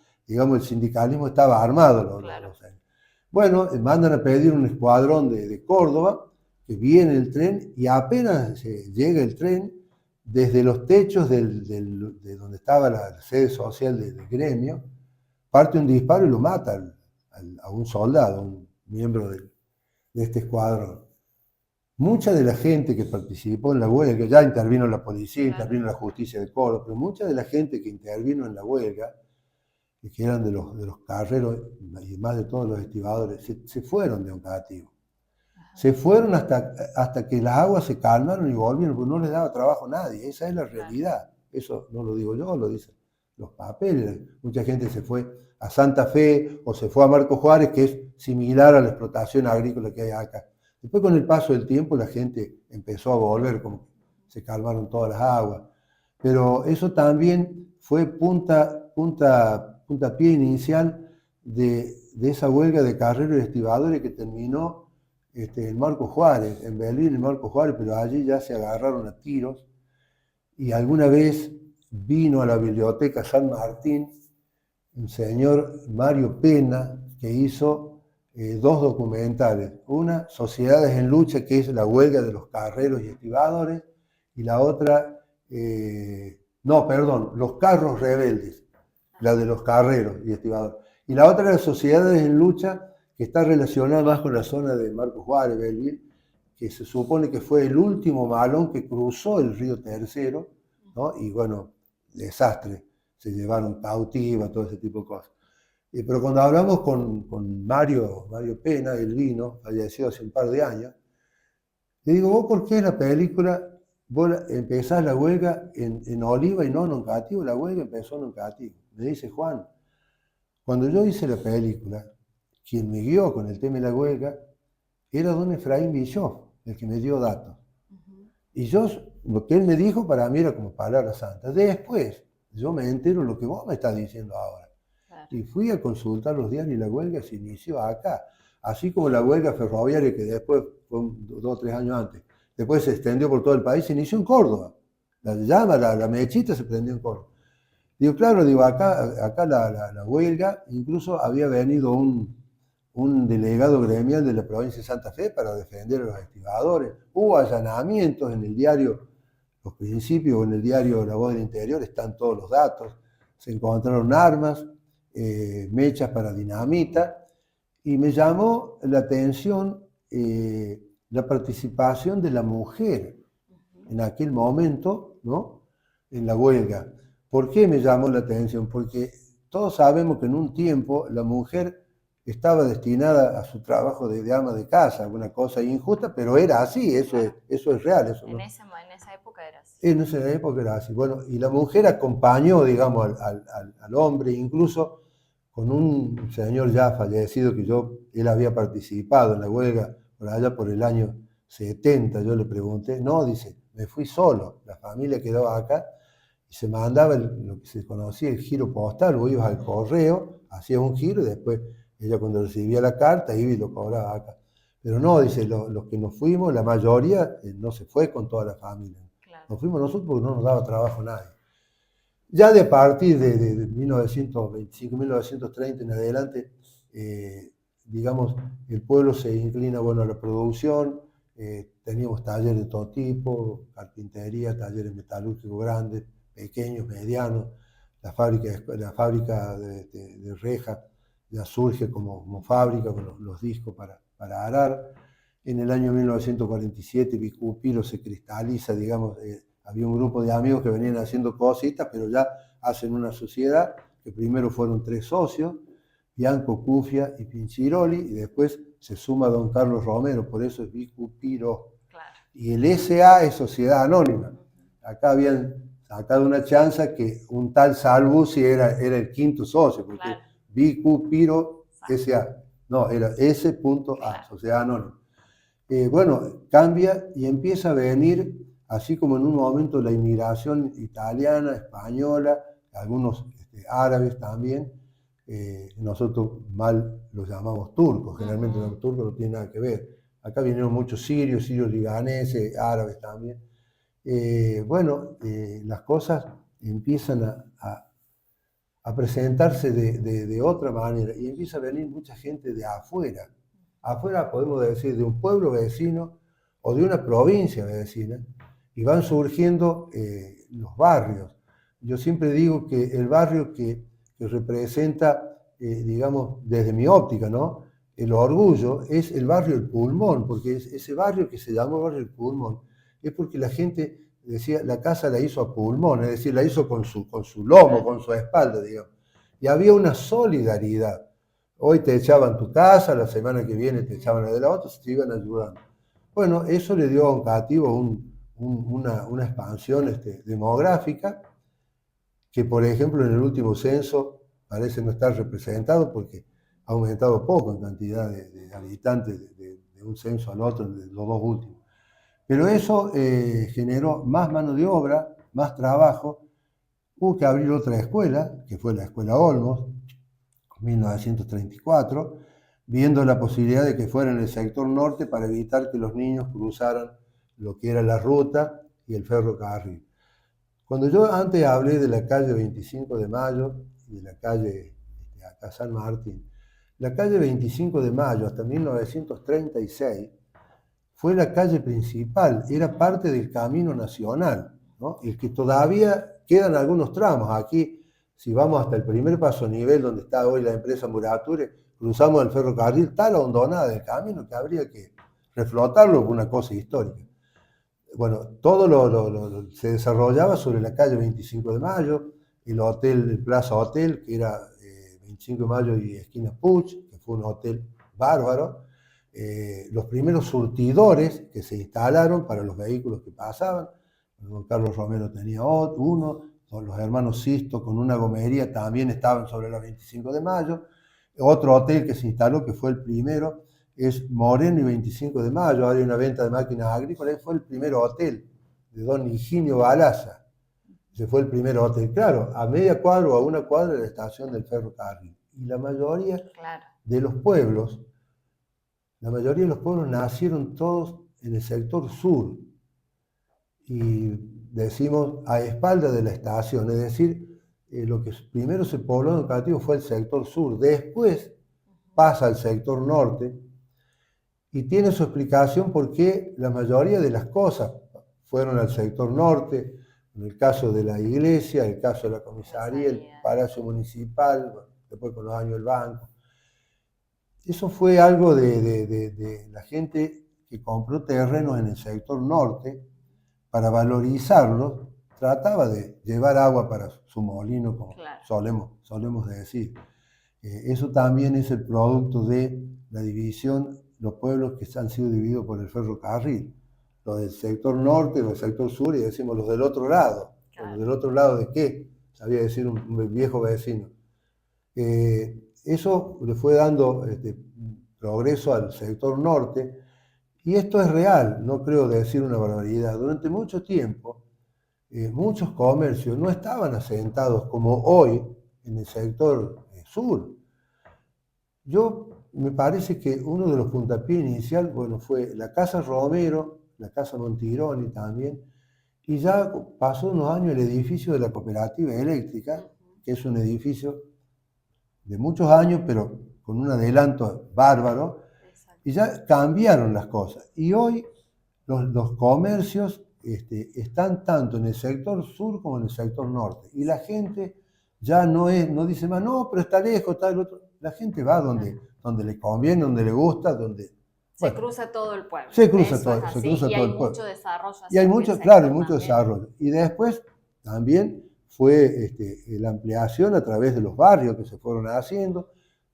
sindicalismo estaba armado. Claro. Bueno, mandan a pedir un escuadrón de Córdoba, que viene el tren, y apenas llega el tren, desde los techos de donde estaba la sede social del gremio, parte un disparo y lo mata a un soldado, un miembro de este escuadrón. Mucha de la gente que participó en la huelga, que ya intervino la policía, intervino la justicia de Córdoba, pero mucha de la gente que intervino en la huelga, que eran de los carreros y más de todos los estibadores, se fueron de Oncativo. Se fueron hasta que las aguas se calmaron y volvieron, porque no les daba trabajo a nadie. Esa es la realidad. Eso no lo digo yo, lo dicen los papeles. Mucha gente se fue a Santa Fe o se fue a Marcos Juárez, que es similar a la explotación agrícola que hay acá. Después, con el paso del tiempo, la gente empezó a volver, como se calmaron todas las aguas. Pero eso también fue puntapié inicial de esa huelga de carreros y estibadores que terminó en Marcos Juárez, en Berlín, en Marcos Juárez, pero allí ya se agarraron a tiros. Y alguna vez vino a la biblioteca San Martín un señor Mario Pena, que hizo dos documentales. Una, Sociedades en Lucha, que es la huelga de los carreros y estibadores, y la otra, Los carros rebeldes, la de los carreros y estibadores. Y la otra era Sociedades en Lucha, que está relacionada más con la zona de Marcos Juárez, Belleville, que se supone que fue el último malón que cruzó el río Tercero, ¿no? Y bueno, desastre. se llevaron cautiva, todo ese tipo de cosas. Pero cuando hablamos con Mario Pena, él vino, fallecido hace un par de años, le digo, ¿vos por qué en la película vos empezás la huelga en Oliva y no en Oncativo? La huelga empezó en Oncativo. Me dice Juan, cuando yo hice la película, quien me guió con el tema de la huelga era don Efraín Bischoff, el que me dio datos. Y yo, lo que él me dijo para mí era como palabra santa. Después, yo me entero lo que vos me estás diciendo ahora. Claro. Y fui a consultar los diarios y la huelga se inició acá. Así como la huelga ferroviaria, que después, fue 2 o 3 años antes, después se extendió por todo el país, se inició en Córdoba. La llama, la mechita se prendió en Córdoba. Digo, claro, digo, acá la huelga, incluso había venido un delegado gremial de la provincia de Santa Fe para defender a los estibadores. Hubo allanamientos en el diario Los Principios, o en el diario La Voz del Interior, están todos los datos. Se encontraron armas, mechas para dinamita, y me llamó la atención la participación de la mujer en aquel momento, ¿no?, en la huelga. ¿Por qué me llamó la atención? Porque todos sabemos que en un tiempo la mujer estaba destinada a su trabajo de ama de casa, alguna cosa injusta, pero era así, eso es real. Eso, ¿no? En esa época era así. En esa época era así. Bueno, y la mujer acompañó, digamos, al hombre, incluso con un señor ya fallecido que él había participado en la huelga por allá por el año 70, yo le pregunté, no, dice, me fui solo, la familia quedaba acá, y se mandaba lo que se conocía el giro postal, vos ibas al correo, hacías un giro y después ella cuando recibía la carta iba y lo cobraba acá. Pero no, dice, los que nos fuimos, la mayoría no se fue con toda la familia. Claro. Nos fuimos nosotros porque no nos daba trabajo a nadie. Ya de partir de 1925, 1930 en adelante, digamos, el pueblo se inclina, bueno, a la producción, teníamos talleres de todo tipo, carpintería, talleres metalúrgicos grandes, pequeños, medianos, la fábrica de reja ya surge como fábrica con los discos para arar. En el año 1947 Bicupilo se cristaliza, digamos, había un grupo de amigos que venían haciendo cositas, pero ya hacen una sociedad, que primero fueron 3 socios, Bianco, Cufia y Pinchiroli, y después se suma don Carlos Romero, por eso es Bicupiro. Claro. Y el SA es Sociedad Anónima. Acá habían sacado una chanza que un tal Salvucci era el 5º socio, porque claro. Bicupiro SA, no, era S.A, claro. Sociedad Anónima. Bueno, cambia y empieza a venir, así como en un momento la inmigración italiana, española, algunos árabes también, nosotros mal los llamamos turcos, generalmente los turcos no tienen nada que ver. Acá vinieron muchos sirios libaneses, árabes también. Las cosas empiezan a presentarse de otra manera y empieza a venir mucha gente de afuera. Afuera podemos decir de un pueblo vecino o de una provincia vecina, y van surgiendo los barrios. Yo siempre digo que el barrio que representa, digamos, desde mi óptica, ¿no?, el orgullo, es el barrio El Pulmón, porque ese barrio que se llamó barrio El Pulmón es porque la gente decía, la casa la hizo a pulmón, es decir, la hizo con su lomo, con su espalda, digamos. Y había una solidaridad. Hoy te echaban tu casa, la semana que viene te echaban la de la otra, se te iban ayudando. Bueno, eso le dio a Oncativo una expansión demográfica, que por ejemplo en el último censo parece no estar representado porque ha aumentado poco en cantidad de habitantes de un censo al otro, de los 2 últimos. Pero eso generó más mano de obra, más trabajo. Hubo que abrir otra escuela, que fue la Escuela Olmos, en 1934, viendo la posibilidad de que fuera en el sector norte para evitar que los niños cruzaran lo que era la ruta y el ferrocarril. Cuando yo antes hablé de la calle 25 de Mayo y de la calle acá San Martín, la calle 25 de Mayo hasta 1936 fue la calle principal, era parte del camino nacional, ¿no? El que todavía quedan algunos tramos. Aquí, si vamos hasta el primer paso nivel donde está hoy la empresa Murature, cruzamos el ferrocarril, tal hondonada del camino que habría que reflotarlo por una cosa histórica. Bueno, todo se desarrollaba sobre la calle 25 de Mayo, el hotel, el Plaza Hotel, que era 25 de Mayo y esquina Puig, que fue un hotel bárbaro. Los primeros surtidores que se instalaron para los vehículos que pasaban. Don Carlos Romero tenía uno, los hermanos Sisto con una gomería también estaban sobre la 25 de Mayo. Otro hotel que se instaló, que fue el primero, es Moreno y 25 de Mayo. Ahora hay una venta de máquinas agrícolas. Fue el primer hotel de don Higinio Balaza. Ese fue el primer hotel. Claro, a media cuadra o a una cuadra de la estación del ferrocarril. Y la mayoría de los pueblos, nacieron todos en el sector sur. Y decimos a espalda de la estación, es decir, lo que primero se pobló en Oncativo fue el sector sur, después pasa al sector norte y tiene su explicación porque la mayoría de las cosas fueron al sector norte, en el caso de la iglesia, el caso de la comisaría, el palacio municipal, después con los años el banco. Eso fue algo de la gente que compró terrenos en el sector norte para valorizarlos, trataba de llevar agua para su molino, como solemos decir. Eso también es el producto de la división, los pueblos que han sido divididos por el ferrocarril. Los del sector norte, los del sector sur, y decimos los del otro lado. ¿Los del otro lado de qué? Sabía decir un viejo vecino. Eso le fue dando progreso al sector norte, y esto es real, no creo decir una barbaridad. Durante mucho tiempo, muchos comercios no estaban asentados como hoy en el sector sur. Me parece que uno de los puntapiés inicial, fue la Casa Romero, la Casa Montironi también, y ya pasó unos años el edificio de la Cooperativa Eléctrica, que es un edificio de muchos años, pero con un adelanto bárbaro, y ya cambiaron las cosas. Y hoy los comercios están tanto en el sector sur como en el sector norte. Y la gente ya no dice más, no, pero está lejos, está el otro. La gente va donde le conviene, donde le gusta, donde... Se cruza todo el pueblo. Se cruza todo el pueblo. Y hay mucho desarrollo. Y hay mucho, claro, hay mucho desarrollo. Y después también fue la ampliación a través de los barrios que se fueron haciendo,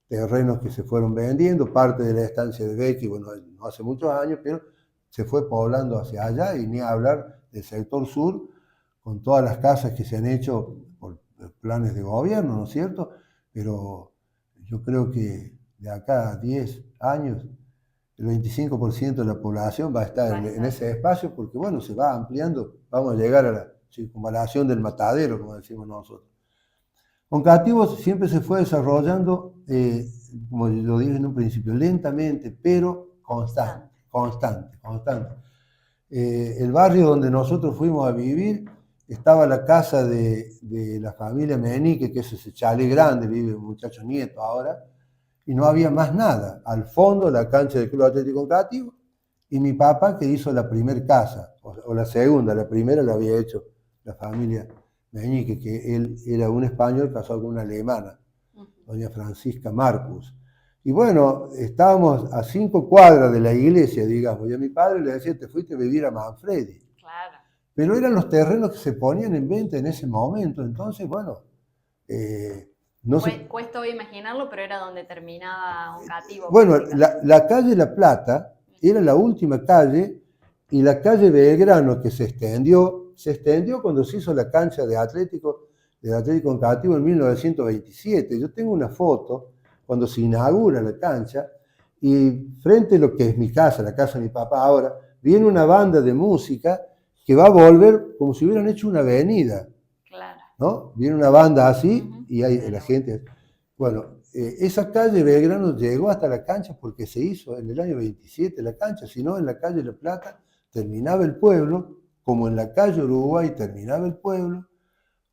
terrenos que se fueron vendiendo, parte de la estancia de Becky, no hace muchos años, pero se fue poblando hacia allá, y ni hablar del sector sur, con todas las casas que se han hecho por planes de gobierno, ¿no es cierto? Pero yo creo que de acá a 10 años, el 25% de la población va a estar en ese espacio, porque se va ampliando, vamos a llegar a la circunvalación del matadero, como decimos nosotros. Oncativo siempre se fue desarrollando, como lo dije en un principio, lentamente, pero constante. El barrio donde nosotros fuimos a vivir, estaba la casa de la familia Menique, que es ese chalet grande, vive un muchacho nieto ahora, y no había más nada. Al fondo, la cancha del Club Atlético Oncativo, y mi papá, que hizo la primera casa, o la segunda, la primera la había hecho la familia Meñique, que él era un español casado con una alemana, doña Francisca Marcus. Y estábamos a 5 cuadras de la iglesia, digamos, y a mi padre le decía, te fuiste a vivir a Manfredi. Claro. Pero eran los terrenos que se ponían en venta en ese momento, entonces, Cuesta hoy imaginarlo, pero era donde terminaba Oncativo. La calle La Plata era la última calle, y la calle Belgrano, que se extendió cuando se hizo la cancha del Atlético Oncativo en 1927. Yo tengo una foto cuando se inaugura la cancha, y frente a lo que es mi casa, la casa de mi papá ahora, viene una banda de música que va a volver como si hubieran hecho una avenida. Claro. ¿No? Viene una banda así, y hay la gente... esa calle Belgrano llegó hasta la cancha porque se hizo en el año 27 la cancha, si no en la calle La Plata terminaba el pueblo, como en la calle Uruguay terminaba el pueblo,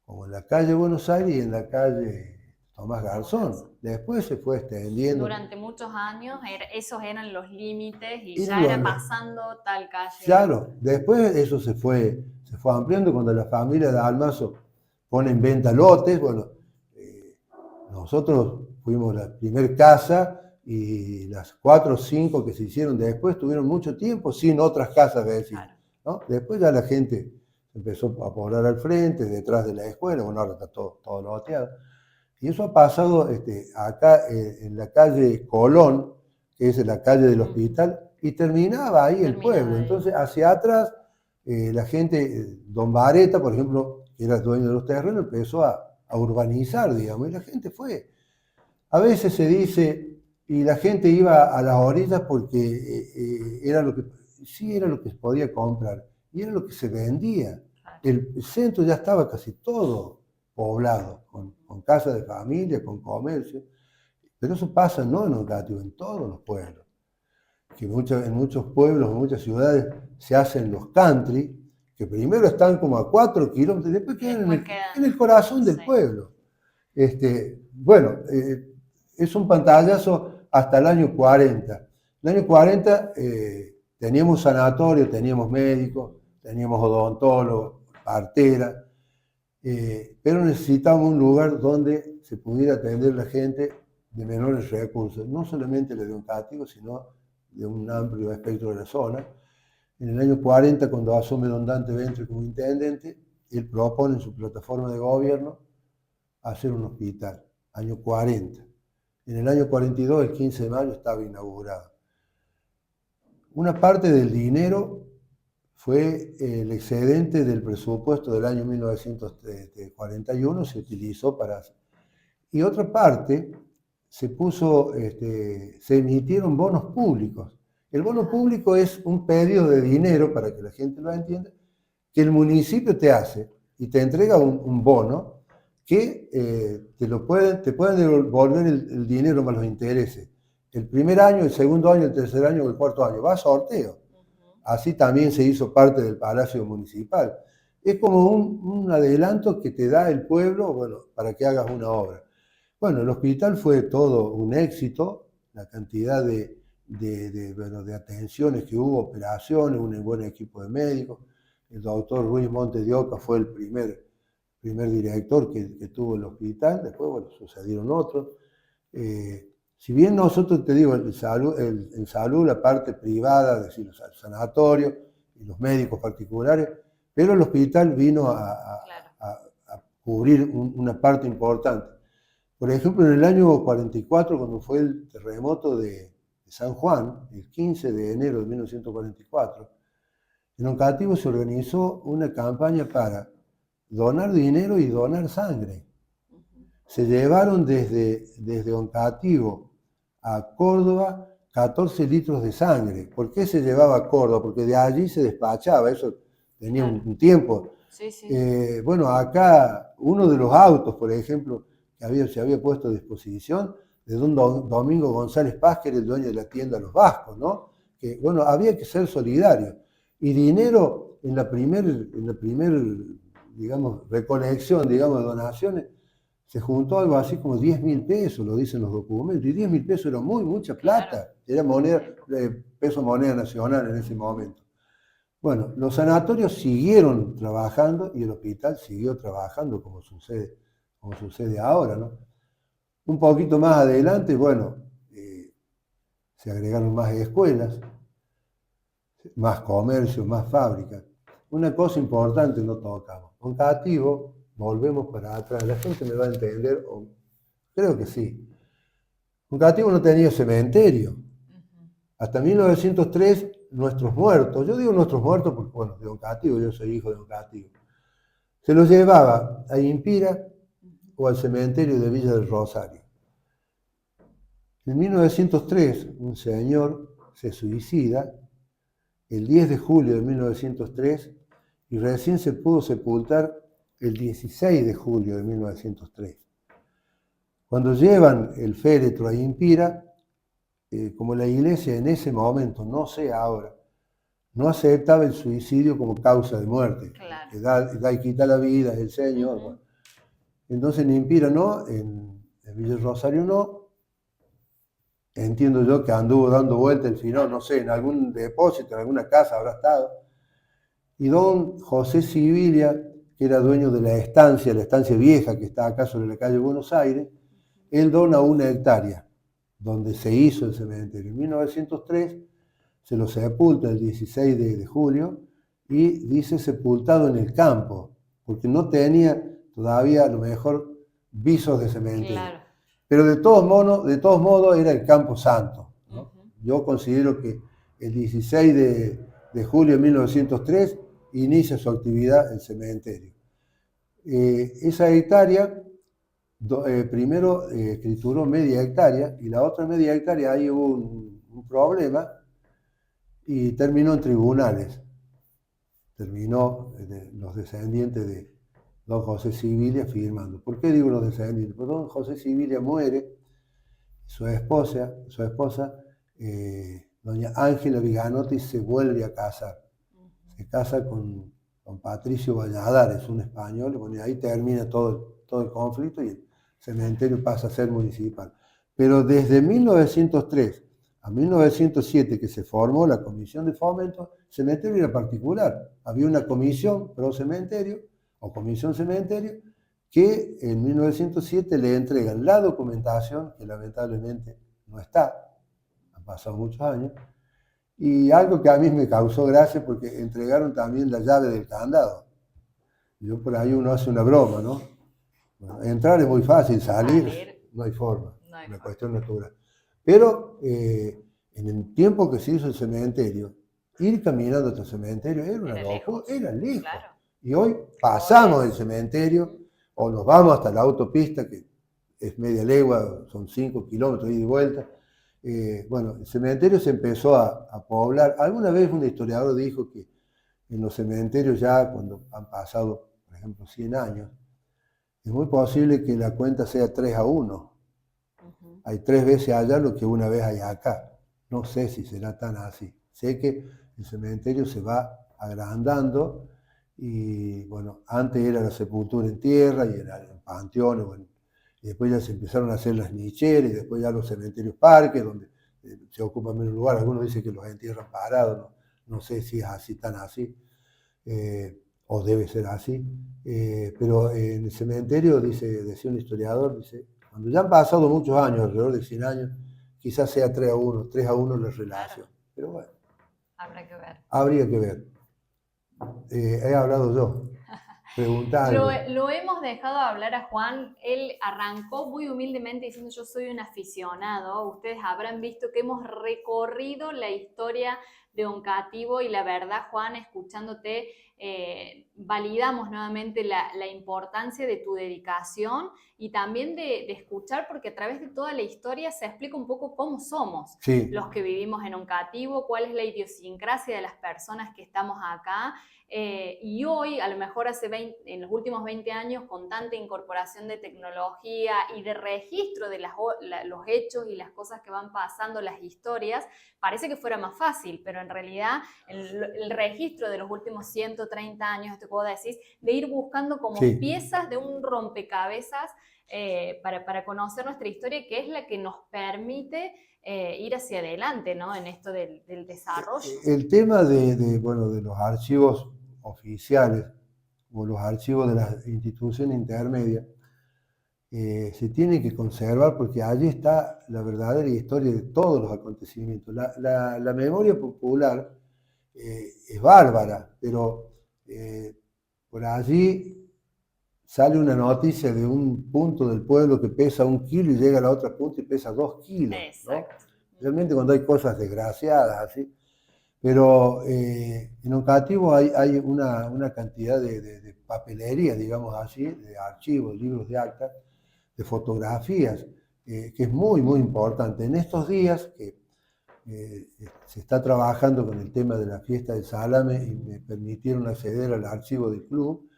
como en la calle Buenos Aires y en la calle Tomás Garzón. Después se fue extendiendo. Durante muchos años esos eran los límites, y ya era pasando tal calle. Claro, después eso se fue ampliando cuando la familia de Almazo pone en venta lotes. Nosotros fuimos la primera casa, y las 4 o 5 que se hicieron después tuvieron mucho tiempo sin otras casas vecinas, ¿no? Después ya la gente Se empezó a poblar al frente, detrás de la escuela, bueno, ahora está todo loteado. Y eso ha pasado acá en la calle Colón, que es la calle del hospital, y terminaba ahí el pueblo. Entonces, hacia atrás, la gente, Don Vareta, por ejemplo, que era el dueño de los terrenos, empezó a urbanizar, digamos, y la gente fue. A veces se dice, y la gente iba a las orillas porque era lo que, sí era lo que se podía comprar, y era lo que se vendía. El centro ya estaba casi todo poblado, con casas de familia, con comercio, pero eso pasa no en Oncativo, en todos los pueblos. Que en muchos pueblos, en muchas ciudades, se hacen los country, que primero están como a 4 kilómetros, después quedan en el corazón del pueblo. Bueno, es un pantallazo hasta el año 40. En el año 40 teníamos sanatorio, teníamos médicos, teníamos odontólogos, partera, pero necesitábamos un lugar donde se pudiera atender la gente de menores recursos, no solamente la de Oncativo, sino de un amplio espectro de la zona. En el año 40, cuando asume don Dante Ventre como intendente, él propone en su plataforma de gobierno hacer un hospital, año 40. En el año 42, el 15 de mayo, estaba inaugurado. Una parte del dinero fue el excedente del presupuesto del año 1941, se utilizó para... Y otra parte se emitieron bonos públicos. El bono público es un pedido de dinero, para que la gente lo entienda, que el municipio te hace y te entrega un bono que te pueden devolver el dinero más los intereses. El primer año, el segundo año, el tercer año o el cuarto año. Va a sorteo. Así también se hizo parte del Palacio Municipal. Es como un adelanto que te da el pueblo, bueno, para que hagas una obra. Bueno, el hospital fue todo un éxito, la cantidad de atenciones que hubo, operaciones, un buen equipo de médicos. El doctor Ruiz Montes de Oca fue el primer director que tuvo el hospital, después, bueno, sucedieron otros. Si bien nosotros, te digo, en salud, la parte privada, es decir, los sanatorios y los médicos particulares, pero el hospital vino a cubrir una parte importante. Por ejemplo, en el año 44, cuando fue el terremoto de San Juan, el 15 de enero de 1944, en Oncativo se organizó una campaña para donar dinero y donar sangre. Se llevaron desde Oncativo a Córdoba 14 litros de sangre. ¿Por qué se llevaba a Córdoba? Porque de allí se despachaba, eso tenía un tiempo. Sí, sí. Bueno, acá uno de los autos, por ejemplo, que se había puesto a disposición de don Domingo González Paz, que era el dueño de la tienda Los Vascos, ¿no? Que, bueno, había que ser solidario. Y dinero en la primer digamos, recolección, digamos, de donaciones, se juntó algo así como 10.000 pesos, lo dicen los documentos, y 10.000 pesos era mucha plata, era peso moneda nacional en ese momento. Bueno, los sanatorios siguieron trabajando y el hospital siguió trabajando como sucede ahora, ¿no? Un poquito más adelante, bueno, se agregaron más escuelas, más comercio, más fábricas. Una cosa importante no tocamos. Oncativo, volvemos para atrás, la gente me va a entender, creo que sí. Oncativo no tenía cementerio. Hasta 1903, nuestros muertos, yo digo nuestros muertos porque, bueno, de Oncativo, yo soy hijo de Oncativo, se los llevaba a Impira o al cementerio de Villa del Rosario. En 1903, un señor se suicida el 10 de julio de 1903 y recién se pudo sepultar el 16 de julio de 1903. Cuando llevan el féretro a Impira, como la iglesia en ese momento, no sé ahora, no aceptaba el suicidio como causa de muerte. Claro. Que da y quita la vida, es el Señor. Bueno. Entonces en Impira no, en Villa del Rosario no. Entiendo yo que anduvo dando vuelta el final, no sé, en algún depósito, en alguna casa habrá estado. Y don José Sibilia, que era dueño de la estancia vieja que está acá sobre la calle Buenos Aires, él dona 1 hectárea, donde se hizo el cementerio. En 1903 se lo sepulta el 16 de julio y dice sepultado en el campo, porque no tenía todavía a lo mejor visos de cementerio. Claro. Pero de todos modos era el Campo Santo, ¿no? Yo considero que el 16 de julio de 1903 inicia su actividad el cementerio. Esa hectárea, primero escrituró media hectárea, y la otra media hectárea ahí hubo un problema y terminó en tribunales. Terminó los descendientes de don José Sibilia firmando. ¿Por qué digo los descendientes? Porque don José Sibilia muere, su esposa doña Ángela Viganotti, se vuelve a casar. Se casa con Patricio Valladares, un español, bueno, y ahí termina todo el conflicto y el cementerio pasa a ser municipal. Pero desde 1903 a 1907, que se formó la Comisión de Fomento, el cementerio era particular. Había una comisión pro cementerio, o comisión cementerio, que en 1907 le entregan la documentación, que lamentablemente no está, han pasado muchos años, y algo que a mí me causó gracia porque entregaron también la llave del candado. Yo por ahí uno hace una broma, ¿no? Bueno, entrar es muy fácil, salir no hay forma, una cuestión natural. Pero en el tiempo que se hizo el cementerio, ir caminando hasta el cementerio era una locura, era lejos. Claro. Y hoy pasamos el cementerio o nos vamos hasta la autopista, que es media legua, son 5 kilómetros ida y vuelta. Bueno, el cementerio se empezó a poblar. Alguna vez un historiador dijo que en los cementerios ya cuando han pasado, por ejemplo, 100 años, es muy posible que la cuenta sea 3-1. Hay 3 veces allá lo que una vez hay acá. No sé si será tan así. Sé que el cementerio se va agrandando y, bueno, antes era la sepultura en tierra y era el panteón, bueno, y después ya se empezaron a hacer las nicheras y después ya los cementerios parques, donde se ocupa menos lugar. Algunos dicen que los entierran parados, no sé si es así, tan así, o debe ser así. Pero en el cementerio, decía un historiador, dice, cuando ya han pasado muchos años, alrededor de 100 años, quizás sea 3-1 la relación. Claro. Pero bueno. Habrá que ver. Habría que ver. He hablado yo. Lo hemos dejado hablar a Juan. Él arrancó muy humildemente diciendo: yo soy un aficionado. Ustedes habrán visto que hemos recorrido la historia de Oncativo y la verdad, Juan, escuchándote, validamos nuevamente la importancia de tu dedicación y también de escuchar, porque a través de toda la historia se explica un poco cómo somos los que vivimos en Oncativo, cuál es la idiosincrasia de las personas que estamos acá. Y hoy, a lo mejor en los últimos 20 años, con tanta incorporación de tecnología y de registro de los hechos y las cosas que van pasando, las historias, parece que fuera más fácil, pero en realidad el registro de los últimos 130 años, te puedo decir, de ir buscando como piezas de un rompecabezas para conocer nuestra historia, que es la que nos permite ir hacia adelante, ¿no? En esto del desarrollo. El tema de los archivos oficiales o los archivos de las instituciones intermedias se tiene que conservar, porque allí está la verdadera historia de todos los acontecimientos. La memoria popular es bárbara, pero por allí sale una noticia de un punto del pueblo que pesa 1 kilo y llega a la otra punta y pesa 2 kilos. Exacto. ¿No? Realmente cuando hay cosas desgraciadas así. Pero en Oncativo hay una cantidad de papelería, digamos así, de archivos, libros de actas, de fotografías, que es muy, muy importante. En estos días que se está trabajando con el tema de la fiesta del salame y me permitieron acceder al archivo del club,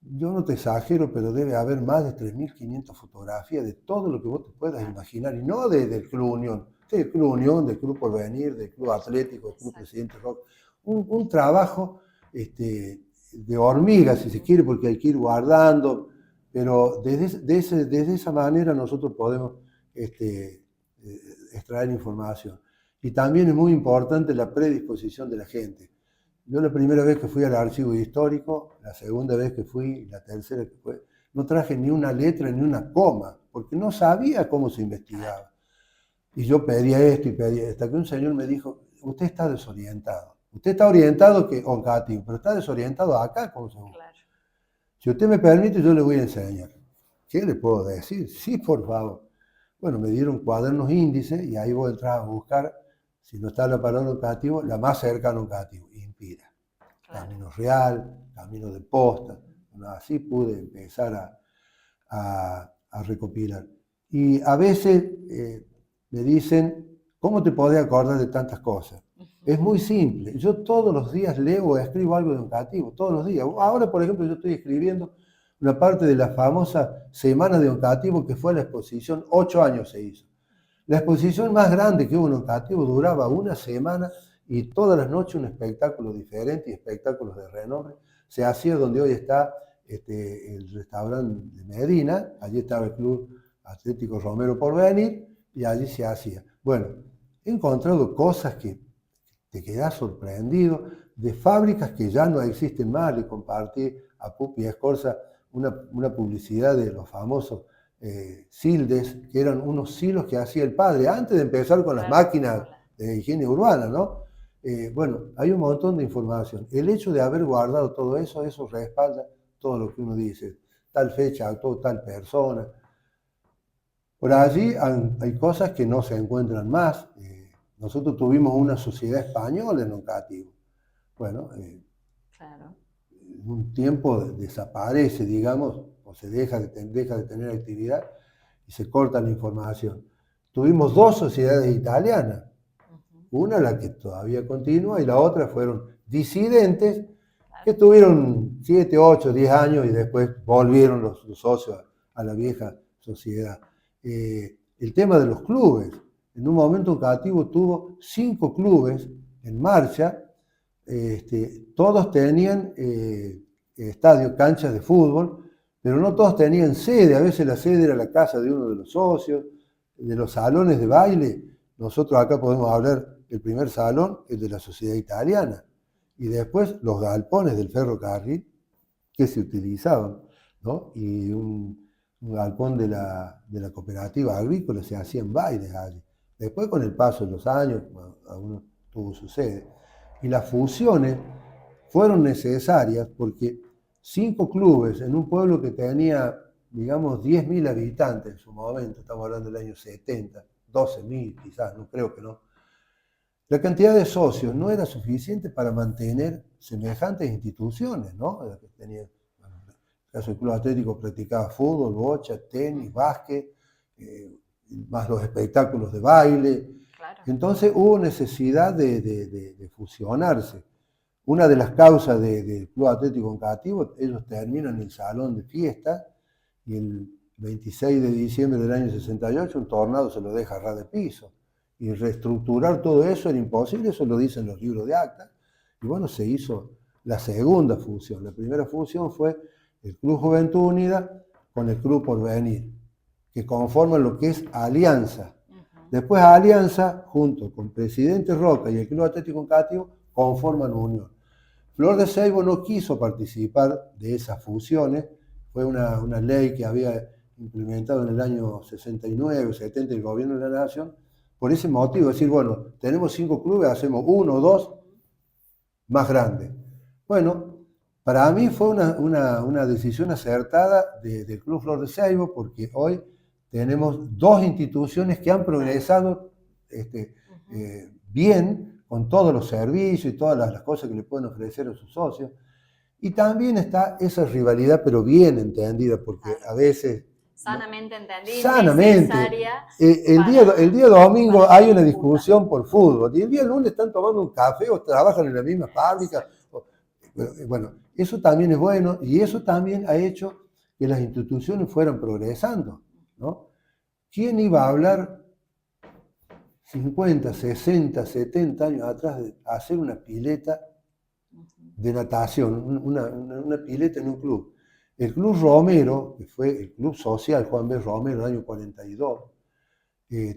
yo no te exagero, pero debe haber más de 3.500 fotografías de todo lo que vos te puedas imaginar, y no del Club Unión, del Club Unión, del Club Porvenir, del Club Atlético, del Club Presidente Roca. Un trabajo de hormiga, si se quiere, porque hay que ir guardando, pero desde esa manera nosotros podemos extraer información. Y también es muy importante la predisposición de la gente. Yo la primera vez que fui al archivo histórico, la segunda vez que fui, la tercera que fue, no traje ni una letra ni una coma, porque no sabía cómo se investigaba. Y yo pedía esto y pedía, hasta que un señor me dijo: usted está desorientado. Usted está orientado que educativo, pero está desorientado acá, ¿cómo se llama? Claro. Si usted me permite, yo le voy a enseñar. ¿Qué le puedo decir? Sí, por favor. Bueno, me dieron cuadernos índices y ahí voy a entrar a buscar, si no está la palabra educativo, la más cercana a educativo, Inspira. Claro. Camino Real, Camino de Posta. Bueno, así pude empezar a recopilar. Y a veces me dicen, ¿cómo te podés acordar de tantas cosas? Es muy simple. Yo todos los días leo o escribo algo educativo, todos los días. Ahora, por ejemplo, yo estoy escribiendo una parte de la famosa Semana de Educativo que fue la exposición, 8 años se hizo. La exposición más grande que hubo en educativo duraba una semana y todas las noches un espectáculo diferente y espectáculos de renombre. Se hacía donde hoy está el restaurante de Medina, allí estaba el Club Atlético Romero Porvenir y allí se hacía. Bueno, he encontrado cosas que te quedás sorprendido, de fábricas que ya no existen más. Le compartí a Pupi Escorza una publicidad de los famosos sildes, que eran unos silos que hacía el padre antes de empezar con las máquinas de higiene urbana, ¿no? Bueno, hay un montón de información. El hecho de haber guardado todo eso, eso respalda todo lo que uno dice. Tal fecha actuó tal persona. Por allí hay cosas que no se encuentran más. Nosotros tuvimos una sociedad española en educativo. Bueno, claro. En un tiempo desaparece, digamos, o se deja de tener actividad y se corta la información. Tuvimos 2 sociedades italianas. Una, la que todavía continúa, y la otra fueron disidentes que tuvieron 7, 8, 10 años y después volvieron los socios a la vieja sociedad. El tema de los clubes. En un momento educativo tuvo 5 clubes en marcha. Todos tenían estadios, canchas de fútbol, pero no todos tenían sede. A veces la sede era la casa de uno de los socios, de los salones de baile. Nosotros acá podemos hablar del primer salón, el de la Sociedad Italiana, y después los galpones del ferrocarril que se utilizaban, ¿no? Y un galpón de la cooperativa agrícola, se hacían bailes allí. Después, con el paso de los años, uno tuvo su sede. Y las fusiones fueron necesarias porque 5 clubes en un pueblo que tenía, digamos, 10.000 habitantes en su momento, estamos hablando del año 70, 12.000 quizás, no creo que no. La cantidad de socios no era suficiente para mantener semejantes instituciones, ¿no? Tenía, bueno, en el caso del Club Atlético practicaba fútbol, bocha, tenis, básquet, más los espectáculos de baile. Claro. Entonces hubo necesidad de fusionarse. Una de las causas del Club Atlético Educativo, ellos terminan el salón de fiesta y el 26 de diciembre del año 68 un tornado se lo deja a ras de piso. Y reestructurar todo eso era imposible, eso lo dicen los libros de acta. Y bueno, se hizo la segunda fusión. La primera fusión fue el Club Juventud Unida con el Club Porvenir, que conforman lo que es Alianza. Después Alianza, junto con Presidente Roca y el Club Atlético Educativo, conforman Unión. Flor de Seibo no quiso participar de esas fusiones, fue una ley que había implementado en el año 69, 70 el gobierno de la Nación, por ese motivo, es decir, bueno, tenemos 5 clubes, hacemos 1 o 2 más grandes. Bueno, para mí fue una decisión acertada del Club Flor de Seibo, porque hoy tenemos 2 instituciones que han progresado bien, con todos los servicios y todas las cosas que le pueden ofrecer a sus socios. Y también está esa rivalidad, pero bien entendida, porque a veces... Sanamente entendida, sanamente. Necesaria. El día domingo hay una discusión por fútbol, y el día lunes están tomando un café o trabajan en la misma fábrica. Bueno, eso también es bueno, y eso también ha hecho que las instituciones fueran progresando, ¿no? ¿Quién iba a hablar 50, 60, 70 años atrás de hacer una pileta de natación, una pileta en un club? El Club Romero, que fue el Club Social Juan B. Romero en el año 42,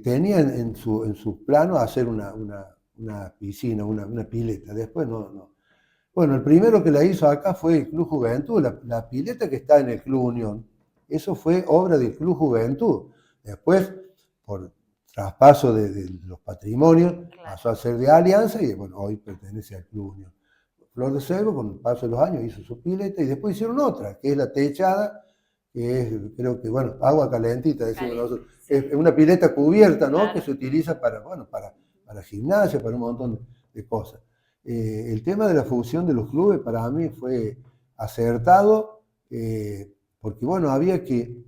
tenía en su plano hacer una piscina, una pileta. Después no. Bueno, el primero que la hizo acá fue el Club Juventud. La pileta que está en el Club Unión, eso fue obra del Club Juventud. Después, por traspaso de los patrimonios, Claro. pasó a ser de Alianza y bueno, hoy pertenece al Club Unión. Flor de Cedro, con el paso de los años, hizo su pileta y después hicieron otra, que es la techada, que es, creo que, bueno, agua calentita, decimos nosotros. Sí. Es una pileta cubierta, ¿no? Claro. Que se utiliza para, bueno, para gimnasia, para un montón de cosas. El tema de la fusión de los clubes para mí fue acertado, porque, bueno, había que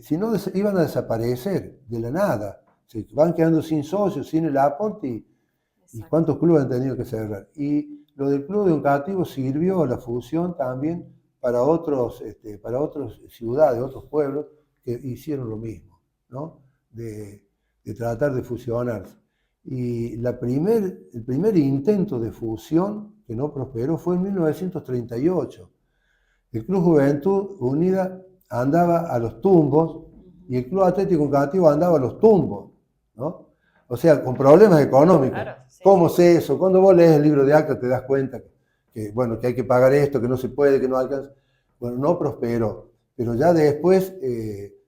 si no iban a desaparecer de la nada, se van quedando sin socios, sin el aporte y cuántos clubes han tenido que cerrar. Y lo del Club de Oncativo sirvió a la fusión también para otras ciudades, otros pueblos que hicieron lo mismo, ¿no? De tratar de fusionarse. Y el primer intento de fusión que no prosperó fue en 1938. El Club Juventud Unida andaba a los tumbos y el Club Atlético Oncativo andaba a los tumbos, ¿no? O sea, con problemas económicos. Claro, sí. ¿Cómo es eso? Cuando vos lees el libro de acta te das cuenta que, bueno, que hay que pagar esto, que no se puede, que no alcanza. Bueno, no prosperó. Pero ya después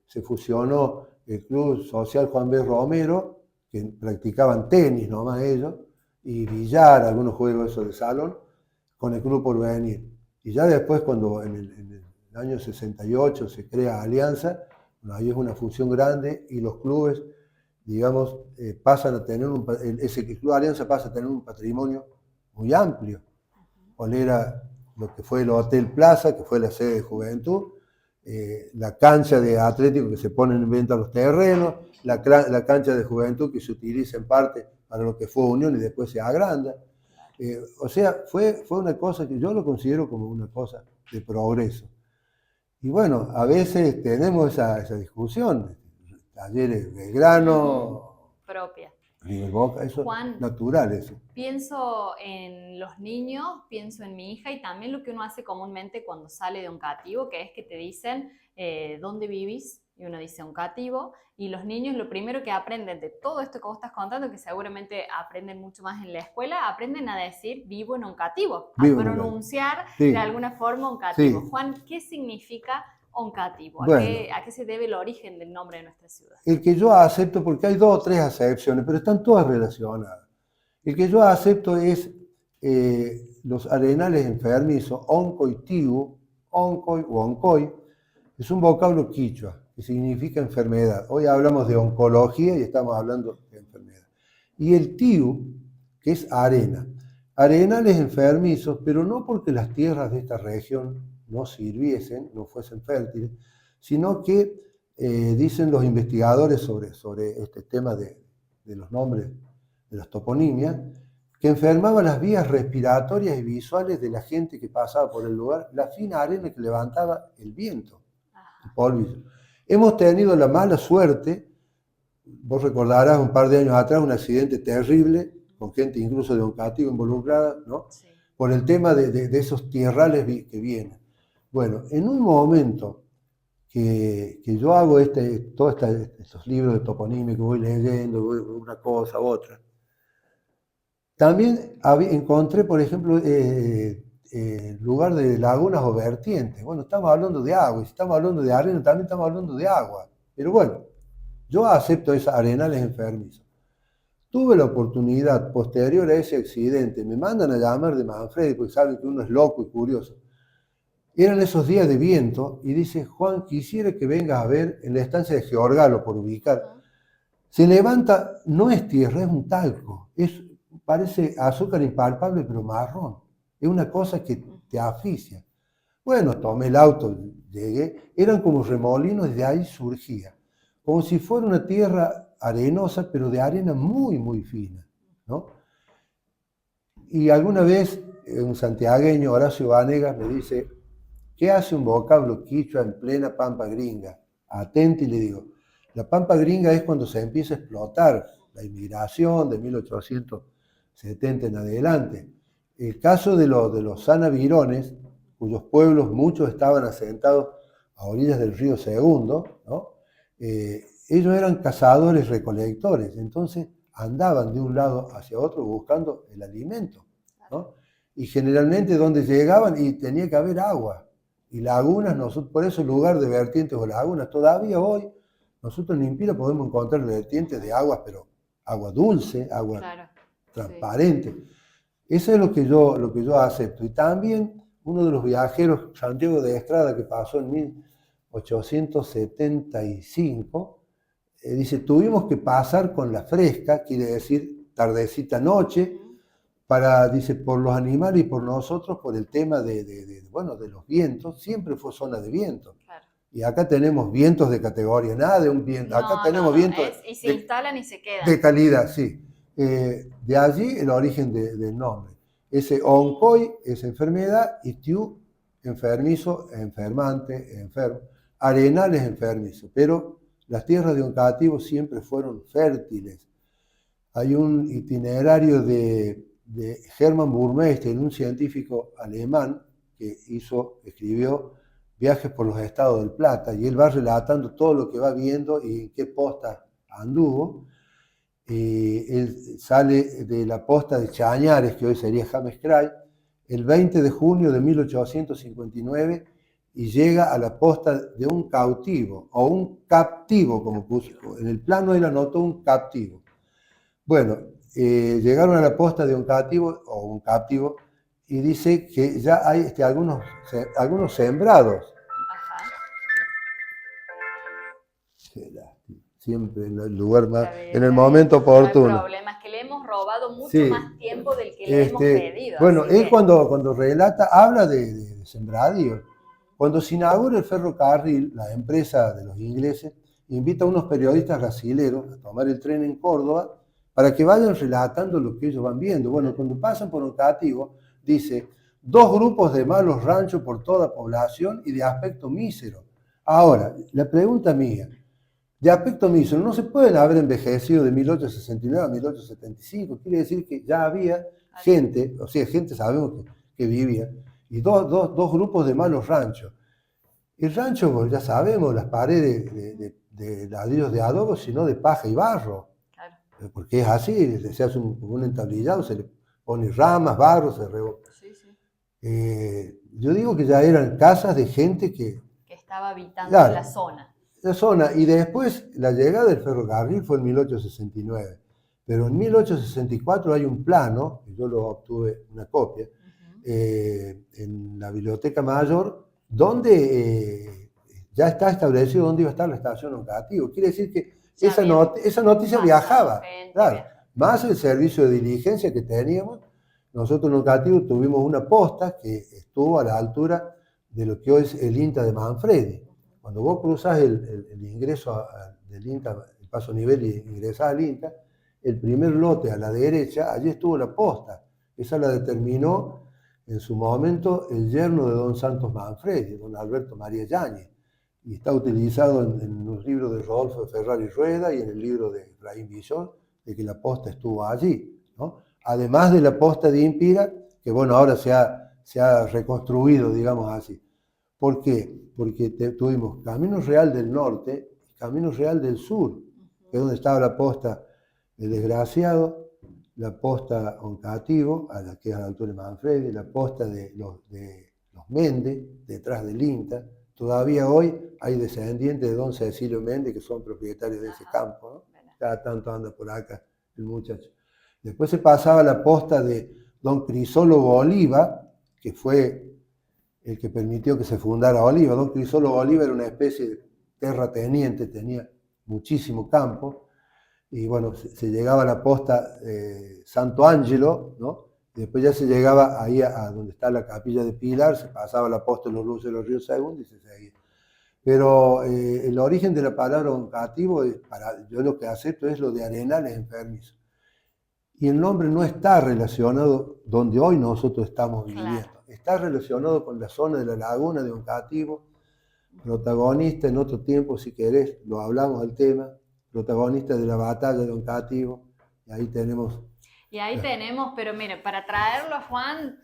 se fusionó el Club Social Juan B. Romero, que practicaban tenis nomás ellos, y billar, algunos juegos esos de salón, con el Club Porvenir. Y ya después, cuando en el año 68 se crea Alianza, bueno, ahí es una fusión grande y los clubes, digamos, pasan a tener ese Club Alianza pasa a tener un patrimonio muy amplio. Cuál era lo que fue el Hotel Plaza, que fue la sede de Juventud, la cancha de Atlético que se pone en venta los terrenos, la cancha de Juventud que se utiliza en parte para lo que fue Unión y después se agranda. O sea, fue una cosa que yo lo considero como una cosa de progreso. Y bueno, a veces tenemos esa discusión. Talleres Belgrano, propia. River Boca, eso Juan, es natural eso. Pienso en los niños, pienso en mi hija y también lo que uno hace comúnmente cuando sale de Oncativo, que es que te dicen ¿dónde vivís? Y uno dice Oncativo, y los niños lo primero que aprenden de todo esto que vos estás contando, que seguramente aprenden mucho más en la escuela, aprenden a decir vivo en Oncativo, a pronunciar de alguna forma Oncativo. Sí. Juan, ¿qué significa Oncativo? Bueno, ¿A qué se debe el origen del nombre de nuestra ciudad? El que yo acepto, porque hay 2 o 3 acepciones, pero están todas relacionadas. El que yo acepto es los arenales enfermizos, oncoitivo, oncoy o oncoy, es un vocablo quichua, que significa enfermedad. Hoy hablamos de oncología y estamos hablando de enfermedad. Y el tiu, que es arena. Arenales enfermizos, pero no porque las tierras de esta región no sirviesen, no fuesen fértiles, sino que dicen los investigadores sobre este tema de los nombres, de las toponimias, que enfermaba las vías respiratorias y visuales de la gente que pasaba por el lugar, la fina arena que levantaba el viento, el polvillo. Hemos tenido la mala suerte, vos recordarás un par de años atrás un accidente terrible, con gente incluso de Oncativo involucrada, ¿no? Sí. Por el tema de esos tierrales que vienen. Bueno, en un momento que yo hago todos estos libros de toponimia que voy leyendo, una cosa, otra, también encontré, por ejemplo, lugar de lagunas o vertientes. Bueno, estamos hablando de agua, y si estamos hablando de arena, también estamos hablando de agua. Pero bueno, yo acepto esas arenales enfermizos. Tuve la oportunidad, posterior a ese accidente, me mandan a llamar de Manfredi, porque saben que uno es loco y curioso. Eran esos días de viento, y dice, Juan, quisiera que vengas a ver en la estancia de Georgalo, por ubicar. Se levanta, no es tierra, es un talco. Parece azúcar impalpable, pero marrón. Es una cosa que te asfixia. Bueno, tomé el auto, llegué, eran como remolinos, de ahí surgía. Como si fuera una tierra arenosa, pero de arena muy, muy fina, ¿no? Y alguna vez un santiagueño, Horacio Vanegas, me dice, ¿qué hace un vocablo quichua en plena pampa gringa? Atento y le digo, la pampa gringa es cuando se empieza a explotar la inmigración de 1870 en adelante. El caso de los sanavirones, cuyos pueblos muchos estaban asentados a orillas del río Segundo, ¿no? Ellos eran cazadores recolectores, entonces andaban de un lado hacia otro buscando el alimento, ¿no? Y generalmente donde llegaban y tenía que haber agua. Y lagunas, por eso el lugar de vertientes o lagunas, todavía hoy Nosotros en Impira podemos encontrar vertientes de aguas, pero agua dulce, agua Claro, transparente. Sí. Eso es lo que yo acepto. Y también uno de los viajeros, Santiago de Estrada, que pasó en 1875, dice, tuvimos que pasar con la fresca, quiere decir tardecita noche, para, dice, por los animales y por nosotros, por el tema bueno, de los vientos, siempre fue zona de viento. Claro. Y acá tenemos vientos de categoría, nada de un viento, acá tenemos vientos y se instalan y se quedan. De calidad, sí. De allí el origen del nombre. Ese oncoy es enfermedad y tiu, enfermizo, enfermante, enfermo. Arenal es enfermizo, pero las tierras de Oncativo siempre fueron fértiles. Hay un itinerario de Hermann Burmeister, un científico alemán que escribió Viajes por los Estados del Plata, y él va relatando todo lo que va viendo y en qué posta anduvo. Él sale de la posta de Chañares, que hoy sería James Cray, el 20 de junio de 1859 y llega a la posta de un cautivo, o un captivo, como puso. En el plano él anotó un captivo. Bueno, llegaron a la posta de un cautivo, o un captivo, y dice que ya hay algunos sembrados. Ajá. Qué lástima. Siempre en el lugar más, en el momento oportuno. No hay problema, es que le hemos robado mucho más tiempo del que le hemos pedido. Bueno, él cuando relata, habla de sembradíos. Cuando se inaugura el ferrocarril, la empresa de los ingleses invita a unos periodistas brasileños a tomar el tren en Córdoba para que vayan relatando lo que ellos van viendo. Bueno, cuando pasan por Oncativo, dice, 2 grupos de malos ranchos por toda población y de aspecto mísero. Ahora, la pregunta mía, de aspecto mísero, no se pueden haber envejecido de 1869 a 1875, quiere decir que ya había gente, o sea, gente sabemos que vivía, y dos grupos de malos ranchos. El rancho, pues ya sabemos, las paredes de ladrillos de adobo, sino de paja y barro. Claro. Porque es así, se hace un entablillado, se le pone ramas, barro, se revoca. Sí, sí. Yo digo que ya eran casas de gente que estaba habitando la zona. La zona, y después la llegada del ferrocarril fue en 1869. Pero en 1864 hay un plano, y yo lo obtuve una copia, en la Biblioteca Mayor, donde ya está establecido dónde iba a estar la estación Oncativo. Quiere decir que esa noticia viajaba. Claro, más el servicio de diligencia que teníamos. Nosotros en Oncativo tuvimos una posta que estuvo a la altura de lo que hoy es el INTA de Manfredi. Cuando vos cruzás el ingreso del INTA, el paso nivel y ingresás al INTA, el primer lote a la derecha, allí estuvo la posta. Esa la determinó en su momento el yerno de don Santos Manfredi, don Alberto María Yáñez. Y está utilizado en los libros de Rodolfo de Ferrari Rueda y en el libro de Efraín Villón, de que la posta estuvo allí, ¿no? Además de la posta de Impira, que bueno, ahora se ha reconstruido, digamos así. ¿Por qué? Porque tuvimos Camino Real del Norte y Camino Real del Sur, que es donde estaba la posta de Desgraciado, la posta Oncativo, que es a la altura de Manfredi, la posta de los Méndez, detrás del INTA. Todavía hoy hay descendientes de don Cecilio Méndez que son propietarios de ese campo, ¿no? Cada tanto anda por acá el muchacho. Después se pasaba a la posta de don Crisólogo Oliva, que fue el que permitió que se fundara Oliva. Don Crisólogo Oliva era una especie de terrateniente, tenía muchísimo campo, y bueno, se llegaba a la posta Santo Ángelo, ¿no? Y después ya se llegaba ahí a donde está la capilla de Pilar, se pasaba la posta de los Luces de los Ríos Segundo y se seguía. Pero el origen de la palabra Oncativo, yo lo que acepto es lo de Arenales enfermizo. Y el nombre no está relacionado donde hoy nosotros estamos viviendo. Claro. Está relacionado con la zona de la laguna de Oncativo, protagonista en otro tiempo, si querés, lo hablamos del tema, protagonista de la batalla de Oncativo, y ahí tenemos... Y ahí tenemos, pero mire, para traerlo a Juan,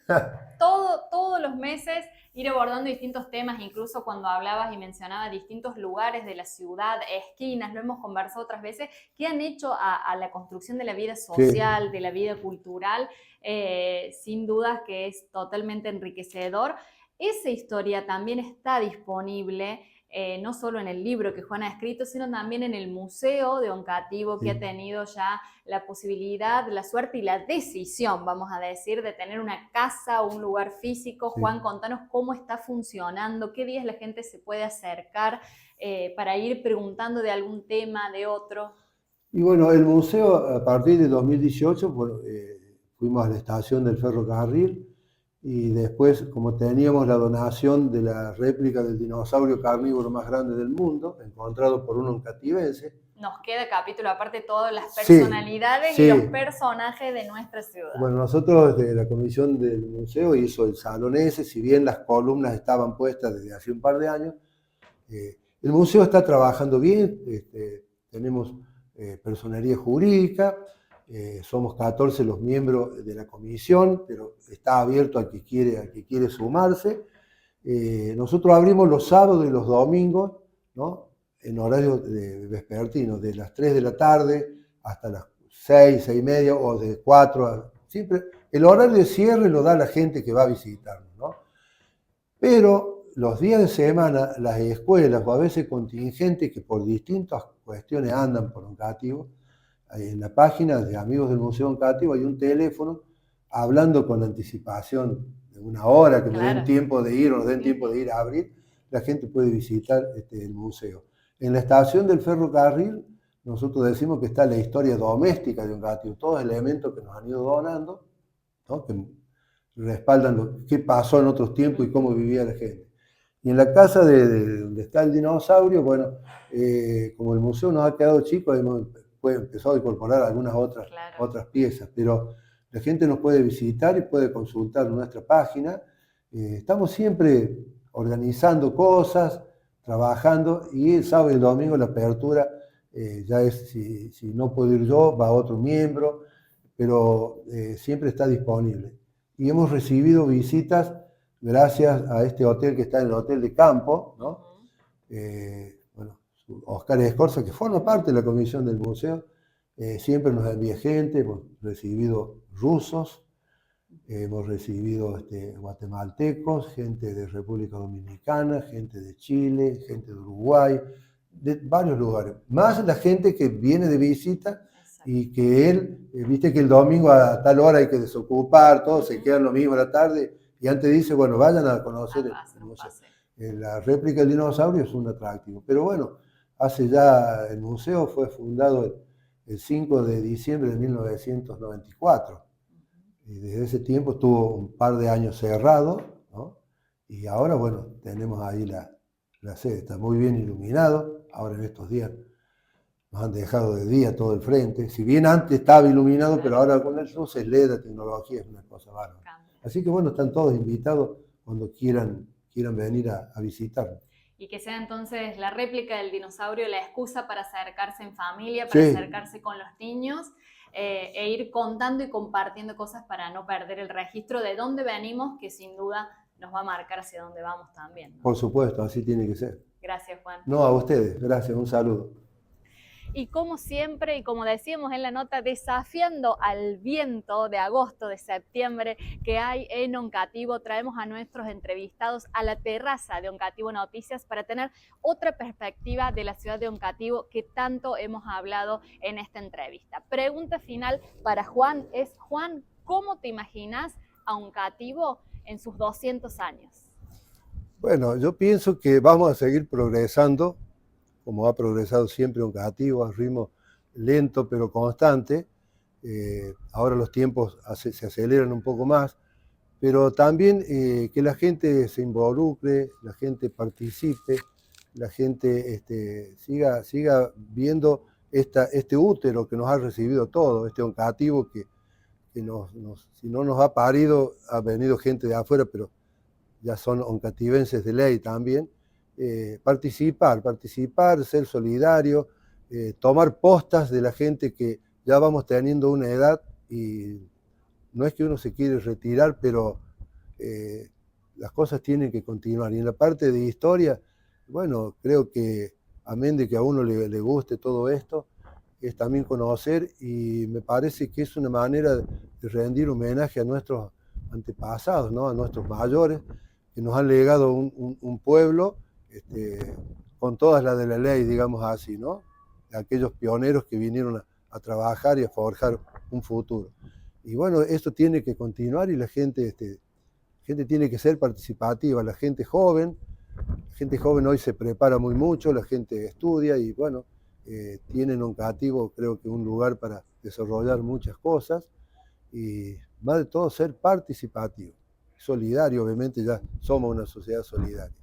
todos los meses ir abordando distintos temas, incluso cuando hablabas y mencionabas distintos lugares de la ciudad, esquinas, lo hemos conversado otras veces, que han hecho a la construcción de la vida social, de la vida cultural, sin dudas que es totalmente enriquecedor. Esa historia también está disponible no solo en el libro que Juan ha escrito, sino también en el Museo de Oncativo, que ha Sí. tenido ya la posibilidad, la suerte y la decisión, vamos a decir, de tener una casa o un lugar físico. Sí. Juan, contanos cómo está funcionando, qué días la gente se puede acercar para ir preguntando de algún tema, de otro. Y bueno, el museo a partir de 2018 fuimos a la estación del ferrocarril y después, como teníamos la donación de la réplica del dinosaurio carnívoro más grande del mundo, encontrado por un oncativense. Nos queda capítulo aparte todas las Sí, personalidades y sí. los personajes de nuestra ciudad. Bueno, nosotros desde la comisión del museo hizo el salón ese, si bien las columnas estaban puestas desde hace un par de años. El museo está trabajando bien, tenemos personería jurídica, somos 14 los miembros de la comisión, pero está abierto al que quiere sumarse. Nosotros abrimos los sábados y los domingos, ¿no? En horario vespertino, de las 3 de la tarde hasta las 6, 6 y media, o de 4 a... Siempre, el horario de cierre lo da la gente que va a visitarnos, ¿no? Pero los días de semana, las escuelas o a veces contingentes que por distintas cuestiones andan por Oncativo, en la página de Amigos del Museo Oncativo hay un teléfono hablando con anticipación de una hora, que nos den tiempo de ir o nos den tiempo de ir a abrir, la gente puede visitar el museo. En la estación del ferrocarril, nosotros decimos que está la historia doméstica de Oncativo, todos elementos que nos han ido donando, ¿no? Que respaldan qué pasó en otros tiempos y cómo vivía la gente. Y en la casa donde está el dinosaurio, bueno, como el museo nos ha quedado chico, hemos empezado a incorporar algunas otras piezas, pero la gente nos puede visitar y puede consultar nuestra página. Estamos siempre organizando cosas, trabajando, y el sábado y el domingo la apertura ya es, si no puedo ir yo, va otro miembro, pero siempre está disponible. Y hemos recibido visitas gracias a este hotel que está en el Hotel de Campo, ¿no? Bueno, Oscar Escorza, que forma parte de la comisión del museo, siempre nos envía gente. Hemos recibido rusos, hemos recibido guatemaltecos, gente de República Dominicana, gente de Chile, gente de Uruguay, de varios lugares. Más la gente que viene de visita y que él, viste que el domingo a tal hora hay que desocupar, todos se quedan lo mismo a la tarde, y antes dice, bueno, vayan a conocer el museo. La réplica del dinosaurio es un atractivo. Pero bueno, el museo fue fundado el 5 de diciembre de 1994. Y desde ese tiempo estuvo un par de años cerrado, ¿no? Y ahora, bueno, tenemos ahí la sede, está muy bien iluminado. Ahora en estos días nos han dejado de día todo el frente. Si bien antes estaba iluminado, pero ahora con las luces LED, la tecnología es una cosa bárbara. Así que bueno, están todos invitados cuando quieran venir a visitarnos. Y que sea entonces la réplica del dinosaurio la excusa para acercarse en familia, para acercarse con los niños e ir contando y compartiendo cosas para no perder el registro de dónde venimos, que sin duda nos va a marcar hacia dónde vamos también, ¿no? Por supuesto, así tiene que ser. Gracias, Juan. No, a ustedes, gracias, un saludo. Y como siempre, y como decíamos en la nota, desafiando al viento de agosto, de septiembre que hay en Oncativo, traemos a nuestros entrevistados a la terraza de Oncativo Noticias para tener otra perspectiva de la ciudad de Oncativo que tanto hemos hablado en esta entrevista. Pregunta final para Juan es, Juan, ¿cómo te imaginas a Oncativo en sus 200 años? Bueno, yo pienso que vamos a seguir progresando, como ha progresado siempre Oncativo, a ritmo lento pero constante. Ahora los tiempos se aceleran un poco más, pero también que la gente se involucre, la gente participe, la gente siga viendo este útero que nos ha recibido todo, este Oncativo que si no nos ha parido, ha venido gente de afuera, pero ya son oncativenses de ley también. Participar, ser solidario, tomar postas de la gente que ya vamos teniendo una edad y no es que uno se quiere retirar, pero las cosas tienen que continuar. Y en la parte de historia, bueno, creo que amén de que a uno le guste todo esto, es también conocer, y me parece que es una manera de rendir homenaje a nuestros antepasados, ¿no? A nuestros mayores, que nos han legado un pueblo con todas las de la ley, digamos así, ¿no? Aquellos pioneros que vinieron a trabajar y a forjar un futuro. Y bueno, esto tiene que continuar y la gente tiene que ser participativa, la gente joven hoy se prepara muy mucho, la gente estudia y bueno, tiene en Oncativo creo que un lugar para desarrollar muchas cosas y más de todo ser participativo, solidario, obviamente ya somos una sociedad solidaria.